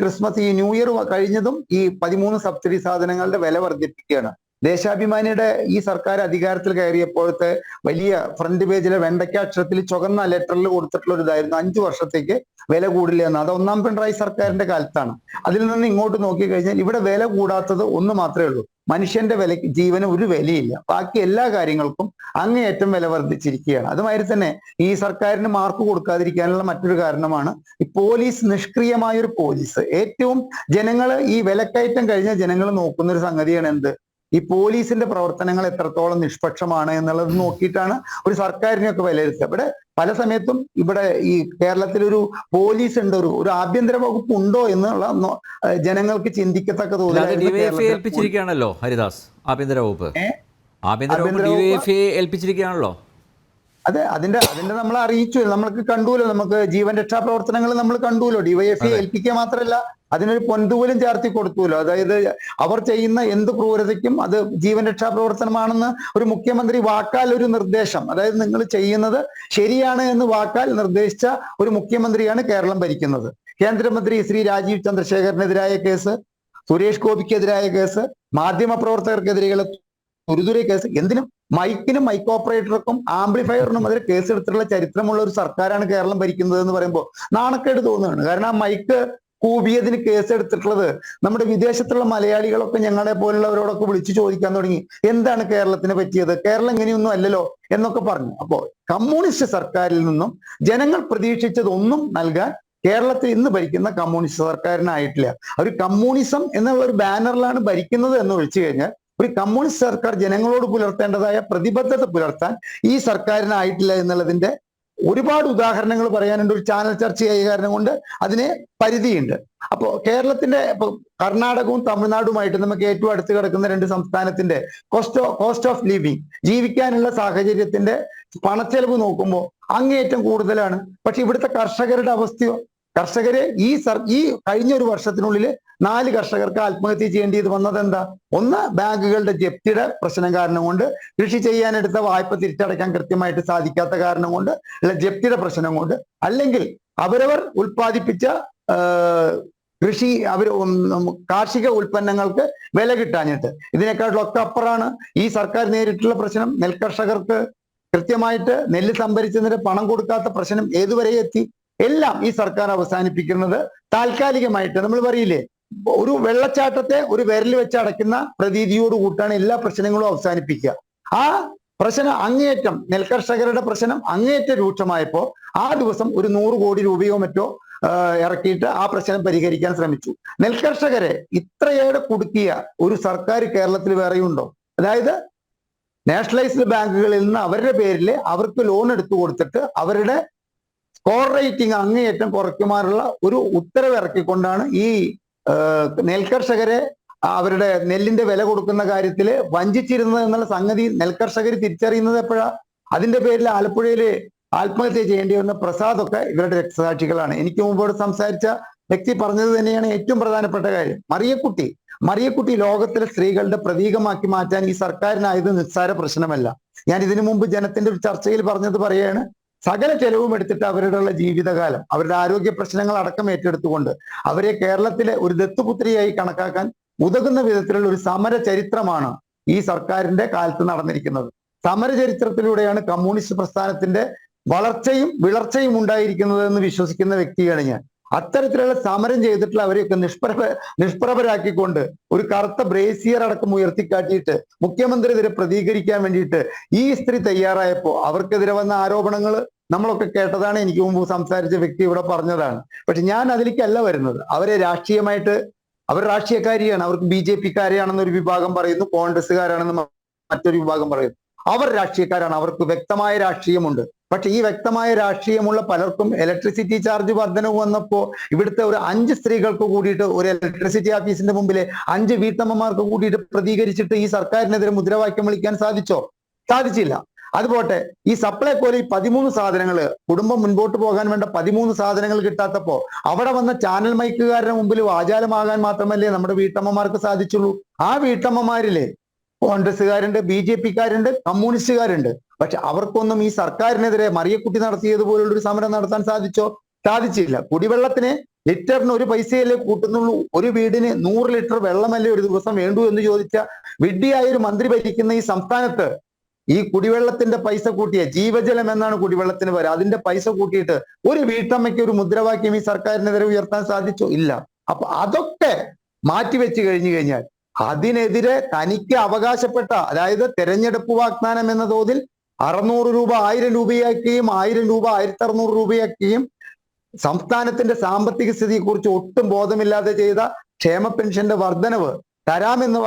ന്യൂ ഇയർ കഴിഞ്ഞതും ഈ 13 സബ്സിഡി സാധനങ്ങളുടെ വില വർദ്ധിപ്പിക്കുകയാണ്. ദേശാഭിമാനിയുടെ ഈ സർക്കാർ അധികാരത്തിൽ കയറിയപ്പോഴത്തെ വലിയ ഫ്രണ്ട് പേജിലെ വെണ്ടയ്ക്ക അക്ഷരത്തിൽ ചുവന്ന ലെറ്ററിൽ കൊടുത്തിട്ടുള്ള ഒരു ഇതായിരുന്നു 5 വർഷത്തേക്ക് വില കൂടില്ല എന്ന്. അത് 1ാം പിണറായി സർക്കാരിന്റെ കാലത്താണ്. അതിൽ നിന്ന് ഇങ്ങോട്ട് നോക്കിക്കഴിഞ്ഞാൽ ഇവിടെ വില കൂടാത്തത് ഒന്ന് മാത്രമേ ഉള്ളൂ, മനുഷ്യന്റെ വില, ജീവന് ഒരു വിലയില്ല. ബാക്കി എല്ലാ കാര്യങ്ങൾക്കും അങ്ങേയറ്റം വില വർദ്ധിച്ചിരിക്കുകയാണ്. അതുമാതിരി തന്നെ ഈ സർക്കാരിന് മാർക്ക് കൊടുക്കാതിരിക്കാനുള്ള മറ്റൊരു കാരണമാണ് ഈ പോലീസ്, നിഷ്ക്രിയമായ ഒരു പോലീസ്. ഏറ്റവും ജനങ്ങൾ ഈ വിലക്കയറ്റം കഴിഞ്ഞ ജനങ്ങൾ നോക്കുന്ന ഒരു സംഗതിയാണ് എന്ത്, ഈ പോലീസിന്റെ പ്രവർത്തനങ്ങൾ എത്രത്തോളം നിഷ്പക്ഷമാണ് എന്നുള്ളത് നോക്കിയിട്ടാണ് ഒരു സർക്കാരിനെയൊക്കെ വിലയിരുത്തുക. ഇവിടെ പല സമയത്തും ഇവിടെ ഈ കേരളത്തിലൊരു പോലീസ് ഉണ്ട്, ഒരു ആഭ്യന്തര വകുപ്പ് ഉണ്ടോ എന്നുള്ള ജനങ്ങൾക്ക് ചിന്തിക്കത്തക്ക ഡിവൈഎഫ്ഐ ഏൽപ്പിച്ചിരിക്കുകയാണല്ലോ ഹരിദാസ്, ആഭ്യന്തര വകുപ്പ് ഡിവൈഎഫ്ഐ ഏൽപ്പിച്ചിരിക്കുകയാണല്ലോ. അതെ, അതിന്റെ നമ്മൾ അറിയിച്ചു, നമ്മൾക്ക് കണ്ടുല്ലോ, നമുക്ക് ജീവൻ രക്ഷാ പ്രവർത്തനങ്ങൾ നമ്മൾ കണ്ടുല്ലോ. ഡിവൈഎഫ്ഐ ഏൽപ്പിക്കുക മാത്രമല്ല അതിനൊരു പൊൻതൂവലും ചേർത്തി കൊടുത്തുല്ലോ. അതായത് അവർ ചെയ്യുന്ന എന്ത് ക്രൂരതയ്ക്കും അത് ജീവൻ രക്ഷാ പ്രവർത്തനമാണെന്ന് ഒരു മുഖ്യമന്ത്രി വാക്കാൽ ഒരു നിർദ്ദേശം, അതായത് നിങ്ങൾ ചെയ്യുന്നത് ശരിയാണ് എന്ന് വാക്കാൽ നിർദ്ദേശിച്ച ഒരു മുഖ്യമന്ത്രിയാണ് കേരളം ഭരിക്കുന്നത്. കേന്ദ്രമന്ത്രി ശ്രീ രാജീവ് ചന്ദ്രശേഖറിനെതിരായ കേസ്, സുരേഷ് ഗോപിക്കെതിരായ കേസ്, മാധ്യമ പ്രവർത്തകർക്കെതിരെയുള്ള തുരുതുരെ കേസ്, എന്തിനും മൈക്കിനും മൈക്ക് ഓപ്പറേറ്റർക്കും ആംപ്ലിഫയറിനും അതിൽ കേസ് എടുത്തിട്ടുള്ള ചരിത്രമുള്ള ഒരു സർക്കാരാണ് കേരളം ഭരിക്കുന്നത് എന്ന് പറയുമ്പോൾ നാണക്കേട് തോന്നുകയാണ്. കാരണം ആ മൈക്ക് കൂബിയതിന് കേസ് എടുത്തിട്ടുള്ളത് നമ്മുടെ വിദേശത്തുള്ള മലയാളികളൊക്കെ ഞങ്ങളെ പോലുള്ളവരോടൊക്കെ വിളിച്ചു ചോദിക്കാൻ തുടങ്ങി, എന്താണ് കേരളത്തിന് പറ്റിയത്, കേരളം ഇങ്ങനെയൊന്നും അല്ലല്ലോ എന്നൊക്കെ പറഞ്ഞു. അപ്പോ കമ്മ്യൂണിസ്റ്റ് സർക്കാരിൽ നിന്നും ജനങ്ങൾ പ്രതീക്ഷിച്ചതൊന്നും നൽകാൻ കേരളത്തിൽ ഇന്ന് ഭരിക്കുന്ന കമ്മ്യൂണിസ്റ്റ് സർക്കാരിനായിട്ടില്ല. ഒരു കമ്മ്യൂണിസം എന്നുള്ള ഒരു ബാനറിലാണ് ഭരിക്കുന്നത് എന്ന് ഒഴിച്ചു കഴിഞ്ഞാൽ ഒരു കമ്മ്യൂണിസ്റ്റ് സർക്കാർ ജനങ്ങളോട് പുലർത്തേണ്ടതായ പ്രതിബദ്ധത പുലർത്താൻ ഈ സർക്കാരിനായിട്ടില്ല എന്നുള്ളതിന്റെ ഒരുപാട് ഉദാഹരണങ്ങൾ പറയാനുണ്ട്. ഒരു ചാനൽ ചർച്ചയായ കാരണം കൊണ്ട് അതിന് പരിധിയുണ്ട്. അപ്പോ കേരളത്തിന്റെ കർണാടകവും തമിഴ്നാടുമായിട്ട് നമുക്ക് ഏറ്റവും അടുത്ത് കിടക്കുന്ന 2 സംസ്ഥാനത്തിന്റെ കോസ്റ്റ് ഓഫ് ലിവിങ്, ജീവിക്കാനുള്ള സാഹചര്യത്തിന്റെ പണച്ചെലവ് നോക്കുമ്പോൾ അങ്ങേയറ്റം കൂടുതലാണ്. പക്ഷെ ഇവിടുത്തെ കർഷകരുടെ അവസ്ഥയോ, കർഷകരെ ഈ കഴിഞ്ഞ ഒരു വർഷത്തിനുള്ളിൽ 4 കർഷകർക്ക് ആത്മഹത്യ ചെയ്യേണ്ടത് വന്നത് എന്താ? ഒന്ന്, ബാങ്കുകളുടെ ജപ്തിയുടെ പ്രശ്നം കാരണം കൊണ്ട്, കൃഷി ചെയ്യാനെടുത്ത വായ്പ തിരിച്ചടയ്ക്കാൻ കൃത്യമായിട്ട് സാധിക്കാത്ത കാരണം കൊണ്ട്, അല്ല ജപ്തിയുടെ പ്രശ്നം കൊണ്ട്, അല്ലെങ്കിൽ അവരവർ ഉൽപ്പാദിപ്പിച്ച കാർഷിക ഉൽപ്പന്നങ്ങൾക്ക് വില കിട്ടാഞ്ഞിട്ട്. ഇതിനേക്കാളൊക്കെ അപ്പുറമാണ് ഈ സർക്കാർ നേരിട്ടുള്ള പ്രശ്നം. നെൽകർഷകർക്ക് കൃത്യമായിട്ട് നെല്ല് സംഭരിച്ചതിന് പണം കൊടുക്കാത്ത പ്രശ്നം ഏതുവരെ എത്തി? എല്ലാം ഈ സർക്കാർ അവസാനിപ്പിക്കുന്നത് താൽക്കാലികമായിട്ട്. നമ്മൾ പറയില്ലേ, ഒരു വെള്ളച്ചാട്ടത്തെ ഒരു വിരൽ വെച്ച് അടയ്ക്കുന്ന പ്രതീതിയോട് കൂട്ടാണ് എല്ലാ പ്രശ്നങ്ങളും അവസാനിപ്പിക്കുക. ആ പ്രശ്നം അങ്ങേയറ്റം, നെൽകർഷകരുടെ പ്രശ്നം അങ്ങേയറ്റം രൂക്ഷമായപ്പോ ആ ദിവസം ഒരു 100 കോടി രൂപയോ മറ്റോ ഇറക്കിയിട്ട് ആ പ്രശ്നം പരിഹരിക്കാൻ ശ്രമിച്ചു. നെൽകർഷകരെ ഇത്രയേറെ കുടുക്കിയ ഒരു സർക്കാർ കേരളത്തിൽ വേറെയുണ്ടോ? അതായത് നാഷണലൈസ്ഡ് ബാങ്കുകളിൽ നിന്ന് അവരുടെ പേരിൽ അവർക്ക് ലോൺ എടുത്തു കൊടുത്തിട്ട് അവരുടെ സ്കോർ റേറ്റിംഗ് അങ്ങേയറ്റം കുറയ്ക്കുമാറുള്ള ഒരു ഉത്തരവ് ഇറക്കിക്കൊണ്ടാണ് ഈ നെൽകർഷകരെ അവരുടെ നെല്ലിന്റെ വില കൊടുക്കുന്ന കാര്യത്തിൽ വഞ്ചിച്ചിരുന്നത് എന്നുള്ള സംഗതി നെൽകർഷകർ തിരിച്ചറിയുന്നത് എപ്പോഴാ? അതിന്റെ പേരിൽ ആലപ്പുഴയിൽ ആത്മഹത്യ ചെയ്യേണ്ടി വന്ന പ്രസാദൊക്കെ ഇവരുടെ രക്തസാക്ഷികളാണ്. എനിക്ക് മുമ്പോട് സംസാരിച്ച വ്യക്തി പറഞ്ഞത് തന്നെയാണ് ഏറ്റവും പ്രധാനപ്പെട്ട കാര്യം. മറിയക്കുട്ടി ലോകത്തിലെ സ്ത്രീകളുടെ പ്രതീകമാക്കി മാറ്റാൻ ഈ സർക്കാരിനായത് നിസ്സാര പ്രശ്നമല്ല. ഞാൻ ഇതിനു മുമ്പ് ജനത്തിന്റെ ഒരു ചർച്ചയിൽ പറഞ്ഞത് പറയാണ്, സകല ചെലവും എടുത്തിട്ട് അവരുടെ ജീവിതകാലം, അവരുടെ ആരോഗ്യ പ്രശ്നങ്ങൾ അടക്കം ഏറ്റെടുത്തുകൊണ്ട് അവരെ കേരളത്തിലെ ഒരു ദത്തുപുത്രിയായി കണക്കാക്കാൻ ഉതകുന്ന വിധത്തിലുള്ള ഒരു സമര ചരിത്രമാണ് ഈ സർക്കാരിന്റെ കാലത്ത് നടന്നിരിക്കുന്നത്. സമര ചരിത്രത്തിലൂടെയാണ് കമ്മ്യൂണിസ്റ്റ് പ്രസ്ഥാനത്തിന്റെ വളർച്ചയും വിളർച്ചയും ഉണ്ടായിരിക്കുന്നത് എന്ന് വിശ്വസിക്കുന്ന വ്യക്തിയാണ് ഞാൻ. അത്തരത്തിലുള്ള സമരം ചെയ്തിട്ടുള്ള അവരെയൊക്കെ നിഷ്പ്രഭരാക്കിക്കൊണ്ട് ഒരു കറുത്ത ബ്രേസിയർ അടക്കം ഉയർത്തിക്കാട്ടിയിട്ട് മുഖ്യമന്ത്രിയെതിരെ പ്രതികരിക്കാൻ വേണ്ടിയിട്ട് ഈ സ്ത്രീ തയ്യാറായപ്പോ അവർക്കെതിരെ വന്ന ആരോപണങ്ങൾ നമ്മളൊക്കെ കേട്ടതാണ്. എനിക്ക് മുമ്പ് സംസാരിച്ച വ്യക്തി ഇവിടെ പറഞ്ഞതാണ്. പക്ഷെ ഞാൻ അതിലേക്കല്ല വരുന്നത്. അവരെ രാഷ്ട്രീയമായിട്ട്, അവർ രാഷ്ട്രീയക്കാരിയാണ്, അവർക്ക് BJP-കാരെയാണെന്ന് ഒരു വിഭാഗം പറയുന്നു, കോൺഗ്രസ്സുകാരാണെന്ന് മറ്റൊരു വിഭാഗം പറയുന്നു. അവർ രാഷ്ട്രീയക്കാരാണ്, അവർക്ക് വ്യക്തമായ രാഷ്ട്രീയമുണ്ട്. പക്ഷെ ഈ വ്യക്തമായ രാഷ്ട്രീയമുള്ള പലർക്കും ഇലക്ട്രിസിറ്റി ചാർജ് വർധനവ് വന്നപ്പോ ഇവിടുത്തെ ഒരു 5 സ്ത്രീകൾക്ക് കൂടിയിട്ട് ഒരു ഇലക്ട്രിസിറ്റി ഓഫീസിന്റെ മുമ്പിലെ 5 വീട്ടമ്മമാർക്ക് കൂടിയിട്ട് പ്രതികരിച്ചിട്ട് ഈ സർക്കാരിനെതിരെ മുദ്രാവാക്യം വിളിക്കാൻ സാധിച്ചില്ല. അതുപോട്ടെ, ഈ സപ്ലൈകോയിൽ 13 സാധനങ്ങൾ, കുടുംബം മുൻപോട്ട് പോകാൻ വേണ്ട 13 സാധനങ്ങൾ കിട്ടാത്തപ്പോ അവിടെ വന്ന ചാനൽ മൈക്കുകാരുടെ മുമ്പിൽ വാചാലമാകാൻ മാത്രമല്ലേ നമ്മുടെ വീട്ടമ്മമാർക്ക് സാധിച്ചുള്ളൂ. ആ വീട്ടമ്മമാരിലെ കോൺഗ്രസ്സുകാരുണ്ട്, BJP-കാരുണ്ട്, കമ്മ്യൂണിസ്റ്റുകാരുണ്ട്. പക്ഷെ അവർക്കൊന്നും ഈ സർക്കാരിനെതിരെ മറിയക്കുട്ടി നടത്തിയതുപോലുള്ളൊരു സമരം നടത്താൻ സാധിച്ചില്ല. കുടിവെള്ളത്തിന് ലിറ്ററിന് ഒരു പൈസയല്ലേ കൂട്ടുന്നുള്ളൂ. ഒരു വീടിന് 100 ലിറ്റർ വെള്ളമല്ലേ ഒരു ദിവസം വേണ്ടൂ എന്ന് ചോദിച്ച വിഡ്ഢിയായ ഒരു മന്ത്രി ഭരിക്കുന്ന ഈ സംസ്ഥാനത്ത് ഈ കുടിവെള്ളത്തിന്റെ പൈസ കൂട്ടിയ, ജീവജലം എന്നാണ് കുടിവെള്ളത്തിന് പറയുക, അതിന്റെ പൈസ കൂട്ടിയിട്ട് ഒരു വീട്ടമ്മയ്ക്ക് ഒരു മുദ്രാവാക്യം ഈ സർക്കാരിനെതിരെ ഉയർത്താൻ സാധിച്ചോ? ഇല്ല. അപ്പൊ അതൊക്കെ മാറ്റിവെച്ച് കഴിഞ്ഞു കഴിഞ്ഞാൽ അതിനെതിരെ തനിക്ക് അവകാശപ്പെട്ട, അതായത് തെരഞ്ഞെടുപ്പ് വാഗ്ദാനം എന്ന തോതിൽ 600 രൂപ 1000 രൂപയാക്കുകയും 1000 രൂപ 1600 രൂപയാക്കുകയും സംസ്ഥാനത്തിന്റെ സാമ്പത്തിക സ്ഥിതിയെക്കുറിച്ച് ഒട്ടും ബോധമില്ലാതെ ചെയ്ത ക്ഷേമ പെൻഷന്റെ വർധനവ് തരാമെന്ന്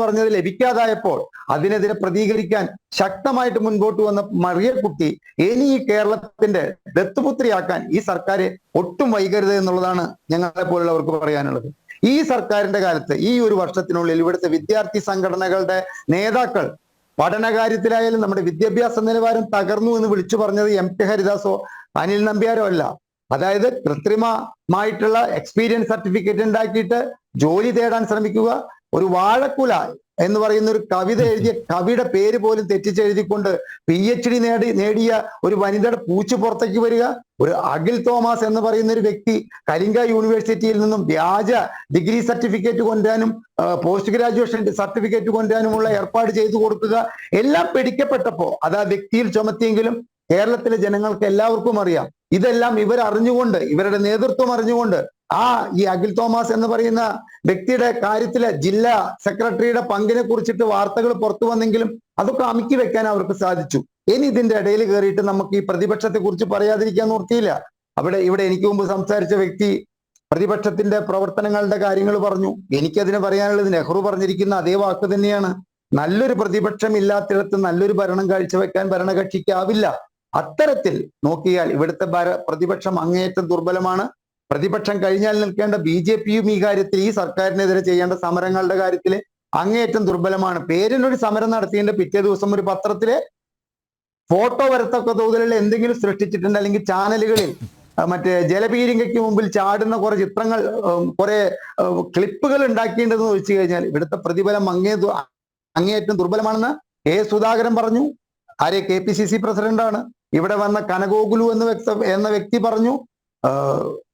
പറഞ്ഞത് ലഭിക്കാതായപ്പോൾ അതിനെതിരെ പ്രതികരിക്കാൻ ശക്തമായിട്ട് മുൻപോട്ട് വന്ന മറിയക്കുട്ടി ഇനി ഈ കേരളത്തിന്റെ ദത്തുപുത്രിയാക്കാൻ ഈ സർക്കാരെ ഒട്ടും വൈകരുത് എന്നുള്ളതാണ് ഞങ്ങളെ പോലുള്ളവർക്ക് പറയാനുള്ളത്. ഈ സർക്കാരിന്റെ കാലത്ത് ഈ ഒരു വർഷത്തിനുള്ളിൽ ഇവിടുത്തെ വിദ്യാർത്ഥി സംഘടനകളുടെ നേതാക്കൾ പഠനകാര്യത്തിലായാലും നമ്മുടെ വിദ്യാഭ്യാസ നിലവാരം തകർന്നു എന്ന് വിളിച്ചു പറഞ്ഞത് MT ഹരിദാസോ അനിൽ നമ്പ്യാരോ അല്ല. അതായത് കൃത്രിമമായിട്ടുള്ള എക്സ്പീരിയൻസ് സർട്ടിഫിക്കറ്റ് ഉണ്ടാക്കിയിട്ട് ജോലി തേടാൻ ശ്രമിക്കുക, ഒരു വാഴക്കുല എന്ന് പറയുന്ന ഒരു കവിത എഴുതിയ കവിയുടെ പേര് പോലും തെറ്റിച്ചെഴുതിക്കൊണ്ട് PhD നേടിയ ഒരു വനിതയുടെ പൂച്ചു പുറത്തേക്ക് വരിക, ഒരു അഖിൽ തോമസ് എന്ന് പറയുന്ന ഒരു വ്യക്തി കലിംഗ യൂണിവേഴ്സിറ്റിയിൽ നിന്നും വ്യാജ ഡിഗ്രി സർട്ടിഫിക്കറ്റ് കൊണ്ടുവരാനും പോസ്റ്റ് ഗ്രാജുവേഷൻ സർട്ടിഫിക്കറ്റ് കൊണ്ടുവരാനുമുള്ള ഏർപ്പാട് ചെയ്തു കൊടുക്കുക, എല്ലാം പിടിക്കപ്പെട്ടപ്പോ അത് ആ വ്യക്തിയിൽ ചുമത്തിയെങ്കിലും കേരളത്തിലെ ജനങ്ങൾക്ക് എല്ലാവർക്കും അറിയാം. ഇതെല്ലാം ഇവർ അറിഞ്ഞുകൊണ്ട്, ഇവരുടെ നേതൃത്വം അറിഞ്ഞുകൊണ്ട് ഈ അഖിൽ തോമസ് എന്ന് പറയുന്ന വ്യക്തിയുടെ കാര്യത്തിലെ ജില്ലാ സെക്രട്ടറിയുടെ പങ്കിനെ കുറിച്ചിട്ട് വാർത്തകൾ പുറത്തു വന്നെങ്കിലും അതൊക്കെ അമുക്കി വെക്കാൻ അവർക്ക് സാധിച്ചു. ഇനി ഇതിന്റെ ഇടയിൽ കയറിയിട്ട് നമുക്ക് ഈ പ്രതിപക്ഷത്തെ കുറിച്ച് പറയാതിരിക്കാൻ നിർത്തിയില്ല. ഇവിടെ എനിക്ക് മുമ്പ് സംസാരിച്ച വ്യക്തി പ്രതിപക്ഷത്തിന്റെ പ്രവർത്തനങ്ങളുടെ കാര്യങ്ങൾ പറഞ്ഞു. എനിക്കതിന് പറയാനുള്ളത് നെഹ്റു പറഞ്ഞിരിക്കുന്ന അതേ വാക്ക് തന്നെയാണ്. നല്ലൊരു പ്രതിപക്ഷം ഇല്ലാത്തിടത്ത് നല്ലൊരു ഭരണം കാഴ്ചവെക്കാൻ ഭരണകക്ഷിക്കാവില്ല. അത്തരത്തിൽ നോക്കിയാൽ ഇവിടുത്തെ പ്രതിപക്ഷം അങ്ങേയറ്റം ദുർബലമാണ്. പ്രതിപക്ഷം കഴിഞ്ഞാൽ നിൽക്കേണ്ട BJPയും ഈ കാര്യത്തിൽ, ഈ സർക്കാരിനെതിരെ ചെയ്യേണ്ട സമരങ്ങളുടെ കാര്യത്തിൽ അങ്ങേയറ്റം ദുർബലമാണ്. പേരിനൊരു സമരം നടത്തിയതിന്റെ പിറ്റേ ദിവസം ഒരു പത്രത്തിലെ ഫോട്ടോ വരത്തക്ക തോതിലുള്ള എന്തെങ്കിലും സൃഷ്ടിച്ചിട്ടുണ്ട്, അല്ലെങ്കിൽ ചാനലുകളിൽ മറ്റേ ജലപീരികയ്ക്ക് മുമ്പിൽ ചാടുന്ന കുറെ ചിത്രങ്ങൾ, കുറെ ക്ലിപ്പുകൾ ഉണ്ടാക്കിയിട്ടുണ്ടെന്ന് വെച്ച് കഴിഞ്ഞാൽ ഇവിടുത്തെ പ്രതിഫലം അങ്ങേയറ്റം ദുർബലമാണെന്ന് സുധാകരൻ പറഞ്ഞു. ആരെ? KPCC പ്രസിഡന്റാണ്. ഇവിടെ വന്ന കനകോകുലു എന്ന വ്യക്തി പറഞ്ഞു.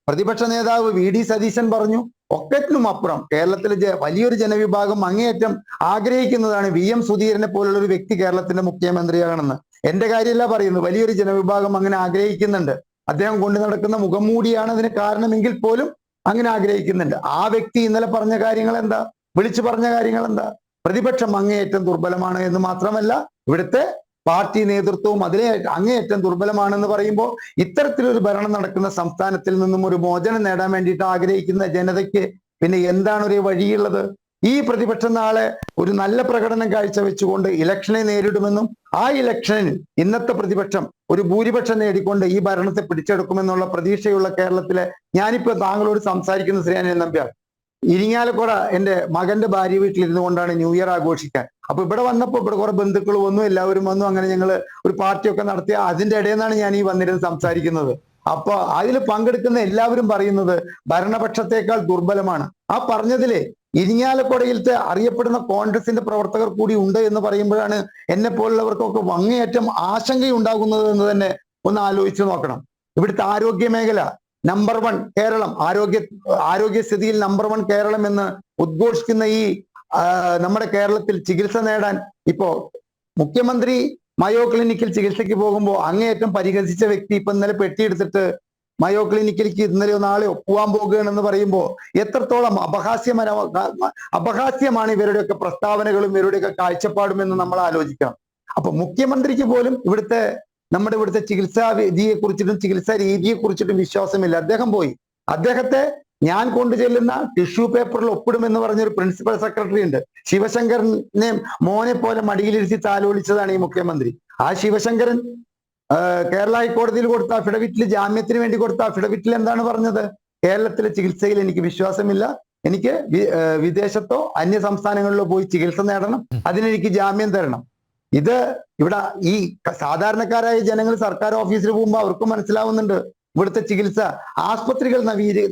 പ്രതിപക്ഷ നേതാവ് VD സതീശൻ പറഞ്ഞു. ഒക്കറ്റിനും അപ്പുറം കേരളത്തിലെ വലിയൊരു ജനവിഭാഗം അങ്ങേയറ്റം ആഗ്രഹിക്കുന്നതാണ് VM സുധീരനെ പോലുള്ള ഒരു വ്യക്തി കേരളത്തിന്റെ മുഖ്യമന്ത്രിയാകണമെന്ന്. എന്റെ കാര്യമല്ല പറയുന്നത്, വലിയൊരു ജനവിഭാഗം അങ്ങനെ ആഗ്രഹിക്കുന്നുണ്ട്. അദ്ദേഹം കൊണ്ടു നടക്കുന്ന മുഖംമൂടിയാണ് അതിന് കാരണമെങ്കിൽ പോലും അങ്ങനെ ആഗ്രഹിക്കുന്നുണ്ട്. ആ വ്യക്തി ഇന്നലെ പറഞ്ഞ കാര്യങ്ങൾ എന്താ? വിളിച്ചു പറഞ്ഞ കാര്യങ്ങൾ എന്താ? പ്രതിപക്ഷം അങ്ങേയറ്റം ദുർബലമാണ് എന്ന് മാത്രമല്ല ഇവിടുത്തെ പാർട്ടി നേതൃത്വവും അതിലെ അങ്ങേയറ്റം ദുർബലമാണെന്ന് പറയുമ്പോൾ ഇത്തരത്തിലൊരു ഭരണം നടക്കുന്ന സംസ്ഥാനത്തിൽ നിന്നും ഒരു മോചനം നേടാൻ വേണ്ടിയിട്ട് ആഗ്രഹിക്കുന്ന ജനതയ്ക്ക് പിന്നെ എന്താണ് ഒരു വഴിയുള്ളത്? ഈ പ്രതിപക്ഷം നാളെ ഒരു നല്ല പ്രകടനം കാഴ്ചവെച്ചുകൊണ്ട് ഇലക്ഷനെ നേരിടുമെന്നും ആ ഇലക്ഷനിൽ ഇന്നത്തെ പ്രതിപക്ഷം ഒരു ഭൂരിപക്ഷം നേടിക്കൊണ്ട് ഈ ഭരണത്തെ പിടിച്ചെടുക്കുമെന്നുള്ള പ്രതീക്ഷയുള്ള കേരളത്തിലെ, ഞാനിപ്പോ താങ്കളോട് സംസാരിക്കുന്ന ശ്രീ അനിൽ നമ്പ്യാർ, ഇരിങ്ങാലക്കുട എന്റെ മകന്റെ ഭാര്യ വീട്ടിലിരുന്നു കൊണ്ടാണ് ന്യൂ ഇയർ ആഘോഷിക്കാൻ. അപ്പൊ ഇവിടെ വന്നപ്പോ ഇവിടെ കുറെ ബന്ധുക്കൾ വന്നു, എല്ലാവരും വന്നു, അങ്ങനെ ഞങ്ങൾ ഒരു പാർട്ടിയൊക്കെ നടത്തിയ അതിന്റെ ഇടയിൽ നിന്നാണ് ഞാൻ ഈ വന്നിരുന്ന് സംസാരിക്കുന്നത്. അപ്പൊ അതിൽ പങ്കെടുക്കുന്ന എല്ലാവരും പറയുന്നത് ഭരണപക്ഷത്തെക്കാൾ ദുർബലമാണ്. ആ പറഞ്ഞതിലെ ഇരിങ്ങാലക്കുടയിലത്തെ അറിയപ്പെടുന്ന കോൺഗ്രസിന്റെ പ്രവർത്തകർ കൂടി ഉണ്ട് എന്ന് പറയുമ്പോഴാണ് എന്നെ പോലുള്ളവർക്കൊക്കെ അങ്ങേയറ്റം ആശങ്കയുണ്ടാകുന്നത് എന്ന് തന്നെ ഒന്ന് ആലോചിച്ച് നോക്കണം. ഇവിടുത്തെ ആരോഗ്യ മേഖല നമ്പർ 1 കേരളം, ആരോഗ്യസ്ഥിതിയിൽ നമ്പർ 1 കേരളം എന്ന് ഉദ്ഘോഷിക്കുന്ന ഈ നമ്മുടെ കേരളത്തിൽ ചികിത്സ നേടാൻ ഇപ്പോ മുഖ്യമന്ത്രി മയോ ക്ലിനിക്കിൽ ചികിത്സയ്ക്ക് പോകുമ്പോൾ അങ്ങേയറ്റം പരിഹസിച്ച വ്യക്തി ഇപ്പൊ ഇന്നലെ പെട്ടിയെടുത്തിട്ട് മയോ ക്ലിനിക്കിലേക്ക് ഇന്നലെയോ നാളെയോ പോവാൻ പോകുകയാണെന്ന് പറയുമ്പോൾ എത്രത്തോളം അപഹാസ്യമാണ് ഇവരുടെയൊക്കെ പ്രസ്താവനകളും ഇവരുടെയൊക്കെ കാഴ്ചപ്പാടും എന്ന് നമ്മൾ ആലോചിക്കണം. അപ്പൊ മുഖ്യമന്ത്രിക്ക് പോലും നമ്മുടെ ഇവിടുത്തെ ചികിത്സാ വിധിയെ കുറിച്ചിട്ടും ചികിത്സാ രീതിയെ കുറിച്ചിട്ടും വിശ്വാസമില്ല. അദ്ദേഹം പോയി, അദ്ദേഹത്തെ ഞാൻ കൊണ്ടു ചെല്ലുന്ന ടിഷ്യൂ പേപ്പറിൽ ഒപ്പിടുമെന്ന് പറഞ്ഞൊരു പ്രിൻസിപ്പൽ സെക്രട്ടറി ഉണ്ട്. ശിവശങ്കരനെ മോനെ പോലെ മടിയിലിരുത്തി താലോലിച്ചതാണ് ഈ മുഖ്യമന്ത്രി. ആ ശിവശങ്കരൻ കേരള ഹൈക്കോടതിയിൽ കൊടുത്ത അഫിഡവിറ്റിൽ, ജാമ്യത്തിന് വേണ്ടി കൊടുത്ത അഫിഡവിറ്റിൽ എന്താണ് പറഞ്ഞത്? കേരളത്തിലെ ചികിത്സയിൽ എനിക്ക് വിശ്വാസമില്ല, എനിക്ക് വിദേശത്തോ അന്യ സംസ്ഥാനങ്ങളിലോ പോയി ചികിത്സ നേടണം, അതിനെനിക്ക് ജാമ്യം തരണം. ഇത് ഇവിടെ ഈ സാധാരണക്കാരായ ജനങ്ങൾ സർക്കാർ ഓഫീസിൽ പോകുമ്പോൾ അവർക്ക് മനസ്സിലാവുന്നുണ്ട് ഇവിടുത്തെ ചികിത്സ ആസ്പത്രികൾ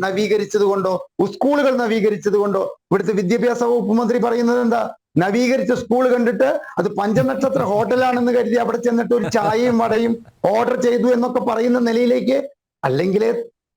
നവീകരിച്ചത് കൊണ്ടോ സ്കൂളുകൾ നവീകരിച്ചത് കൊണ്ടോ. ഇവിടുത്തെ വിദ്യാഭ്യാസ വകുപ്പ് മന്ത്രി പറയുന്നത് എന്താ? നവീകരിച്ച സ്കൂൾ കണ്ടിട്ട് അത് 5 നക്ഷത്ര ഹോട്ടലാണെന്ന് കരുതി അവിടെ ചെന്നിട്ട് ഒരു ചായയും വടയും ഓർഡർ ചെയ്തു എന്നൊക്കെ പറയുന്ന നിലയിലേക്ക്, അല്ലെങ്കിൽ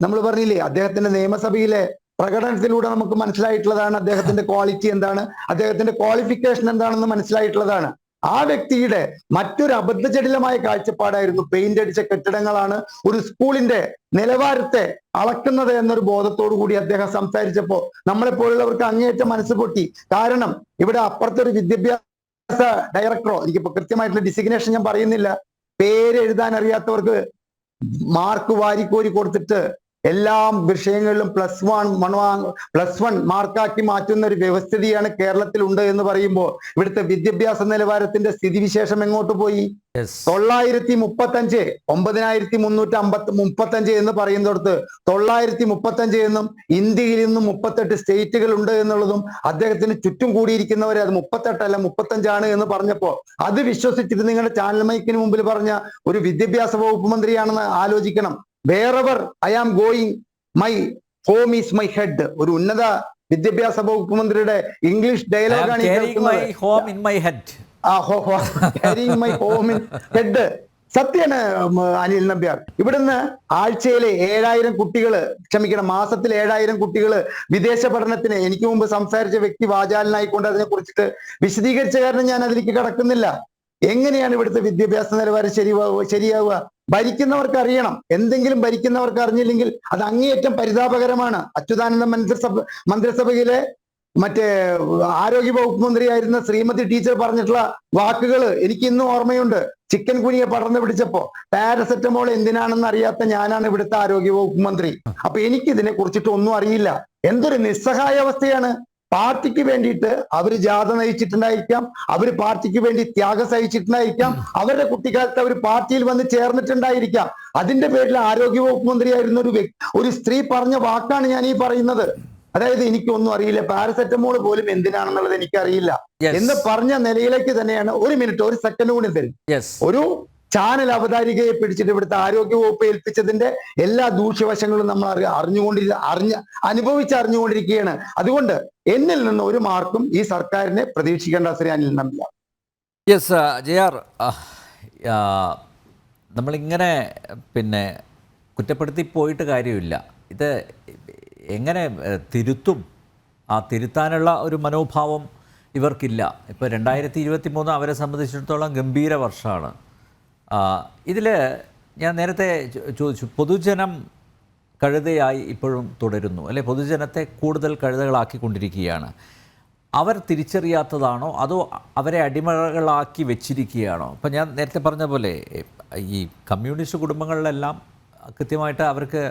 നമ്മൾ പറഞ്ഞില്ലേ, അദ്ദേഹത്തിന്റെ നിയമസഭയിലെ പ്രകടനത്തിലൂടെ നമുക്ക് മനസ്സിലായിട്ടുള്ളതാണ് അദ്ദേഹത്തിന്റെ ക്വാളിറ്റി എന്താണ്, അദ്ദേഹത്തിന്റെ ക്വാളിഫിക്കേഷൻ എന്താണെന്ന് മനസ്സിലായിട്ടുള്ളതാണ്. ആ വ്യക്തിയുടെ മറ്റൊരു അബദ്ധജടിലമായ കാഴ്ചപ്പാടായിരുന്നു പെയിന്റ് അടിച്ച കെട്ടിടങ്ങളാണ് ഒരു സ്കൂളിന്റെ നിലവാരത്തെ അളക്കുന്നത് എന്നൊരു ബോധത്തോടു കൂടി അദ്ദേഹം സംസാരിച്ചപ്പോ നമ്മളെപ്പോലുള്ളവർക്ക് അങ്ങേയറ്റം മനസ്സ് പൊട്ടി. കാരണം ഇവിടെ അപ്പുറത്തൊരു വിദ്യാഭ്യാസ ഡയറക്ടറോ, എനിക്കിപ്പോ കൃത്യമായിട്ടുള്ള ഡിസിഗ്നേഷൻ ഞാൻ പറയുന്നില്ല, പേര് എഴുതാൻ അറിയാത്തവർക്ക് മാർക്ക് വാരിക്കോരി കൊടുത്തിട്ട് എല്ലാ വിഷയങ്ങളിലും +1 മാർക്കാക്കി മാറ്റുന്ന ഒരു വ്യവസ്ഥിതിയാണ് കേരളത്തിൽ ഉണ്ട് എന്ന് പറയുമ്പോൾ ഇവിടുത്തെ വിദ്യാഭ്യാസ നിലവാരത്തിന്റെ സ്ഥിതിവിശേഷം എങ്ങോട്ട് പോയി? 935 9335 എന്ന് പറയുന്നിടത്ത് 935 എന്നും ഇന്ത്യയിൽ നിന്നും 38 സ്റ്റേറ്റുകൾ ഉണ്ട് എന്നുള്ളതും അദ്ദേഹത്തിന് ചുറ്റും കൂടിയിരിക്കുന്നവരെ അത് 38 അല്ല 35 എന്ന് പറഞ്ഞപ്പോ അത് വിശ്വസിച്ചിട്ട് നിങ്ങളുടെ ചാനൽ മൈക്കിന് മുമ്പിൽ പറഞ്ഞ ഒരു വിദ്യാഭ്യാസ വകുപ്പ് മന്ത്രിയാണെന്ന് ആലോചിക്കണം. wherever I am going, my home is my head. ഒരു ഉന്നത വിദ്യാഭ്യാസ വകുപ്പ് മന്ത്രിയുടെ ഇംഗ്ലീഷ് ഡയലോഗാണ് സത്യാണ് അനിൽ നമ്പ്യാർ. ഇവിടുന്ന് ആഴ്ചയിലെ 7000 കുട്ടികള്, മാസത്തിൽ 7000 കുട്ടികള് വിദേശ പഠനത്തിന്, എനിക്ക് മുമ്പ് സംസാരിച്ച വ്യക്തി വാചാലനായിക്കൊണ്ട് അതിനെ കുറിച്ചിട്ട് വിശദീകരിച്ച കാരണം ഞാൻ അതിലേക്ക് കടക്കുന്നില്ല. എങ്ങനെയാണ് ഇവിടുത്തെ വിദ്യാഭ്യാസ നിലവാരം ശരിയാവുക? ഭരിക്കുന്നവർക്ക് അറിയണം. എന്തെങ്കിലും ഭരിക്കുന്നവർക്ക് അറിഞ്ഞില്ലെങ്കിൽ അത് അങ്ങേയറ്റം പരിതാപകരമാണ്. അച്യുതാനന്ദ മന്ത്രിസഭയിലെ മറ്റേ ആരോഗ്യ വകുപ്പ് മന്ത്രിയായിരുന്ന ശ്രീമതി ടീച്ചർ പറഞ്ഞിട്ടുള്ള വാക്കുകൾ എനിക്ക് ഇന്നും ഓർമ്മയുണ്ട്. ചിക്കൻ കുനിയെ പടർന്നു പിടിച്ചപ്പോ പാരസെറ്റമോൾ എന്തിനാണെന്ന് അറിയാത്ത ഞാനാണ് ഇവിടുത്തെ ആരോഗ്യ വകുപ്പ് മന്ത്രി. അപ്പൊ എനിക്ക് ഇതിനെ കുറിച്ചിട്ട് ഒന്നും അറിയില്ല. എന്തൊരു നിസ്സഹായ അവസ്ഥയാണ്. പാർട്ടിക്ക് വേണ്ടിയിട്ട് അവര് ജാഥ നയിച്ചിട്ടുണ്ടായിരിക്കാം, അവര് പാർട്ടിക്ക് വേണ്ടി ത്യാഗം സഹിച്ചിട്ടുണ്ടായിരിക്കാം, അവരുടെ കുട്ടിക്കാലത്ത് അവർ പാർട്ടിയിൽ വന്ന് ചേർന്നിട്ടുണ്ടായിരിക്കാം. അതിന്റെ പേരിൽ ആരോഗ്യ വകുപ്പ് മന്ത്രിയായിരുന്ന ഒരു സ്ത്രീ പറഞ്ഞ വാക്കാണ് ഞാൻ ഈ പറയുന്നത്. അതായത് എനിക്കൊന്നും അറിയില്ല, പാരസെറ്റമോൾ പോലും എന്തിനാണെന്നുള്ളത് എനിക്കറിയില്ല എന്ന് പറഞ്ഞ നിലയിലേക്ക് തന്നെയാണ്. ഒരു സെക്കൻഡ് കൂടി തരും. ഒരു ചാനൽ അവതാരികയെ പിടിച്ചിട്ട് ഇവിടുത്തെ ആരോഗ്യ വകുപ്പ് ഏൽപ്പിച്ചതിന്റെ എല്ലാ ദൂഷ്യവശങ്ങളും നമ്മൾ അനുഭവിച്ചറിഞ്ഞുകൊണ്ടിരിക്കുകയാണ്. അതുകൊണ്ട് എന്നിൽ നിന്ന് ഒരു മാർക്കും ഈ സർക്കാരിനെ പ്രതീക്ഷിക്കേണ്ട ശ്രീ അനിൽ നമ്പ്യാർ. യെസ് ജെആർ, നമ്മളിങ്ങനെ കുറ്റപ്പെടുത്തി പോയിട്ട് കാര്യമില്ല. ഇത് എങ്ങനെ തിരുത്തും? ആ തിരുത്താനുള്ള ഒരു മനോഭാവം ഇവർക്കില്ല. ഇപ്പോൾ 2023 അവരെ സംബന്ധിച്ചിടത്തോളം ഗംഭീര വർഷമാണ്. ഇതിൽ ഞാൻ നേരത്തെ ചോദിച്ചു, പൊതുജനം കഴുതയായി ഇപ്പോഴും തുടരുന്നു, അല്ലെ? പൊതുജനത്തെ കൂടുതൽ കഴുതകളാക്കിക്കൊണ്ടിരിക്കുകയാണ്. അവർ തിരിച്ചറിയാത്തതാണോ അതോ അവരെ അടിമകളാക്കി വെച്ചിരിക്കുകയാണോ? ഇപ്പം ഞാൻ നേരത്തെ പറഞ്ഞ പോലെ ഈ കമ്മ്യൂണിസ്റ്റ് കുടുംബങ്ങളിലെല്ലാം കൃത്യമായിട്ട് അവർക്ക്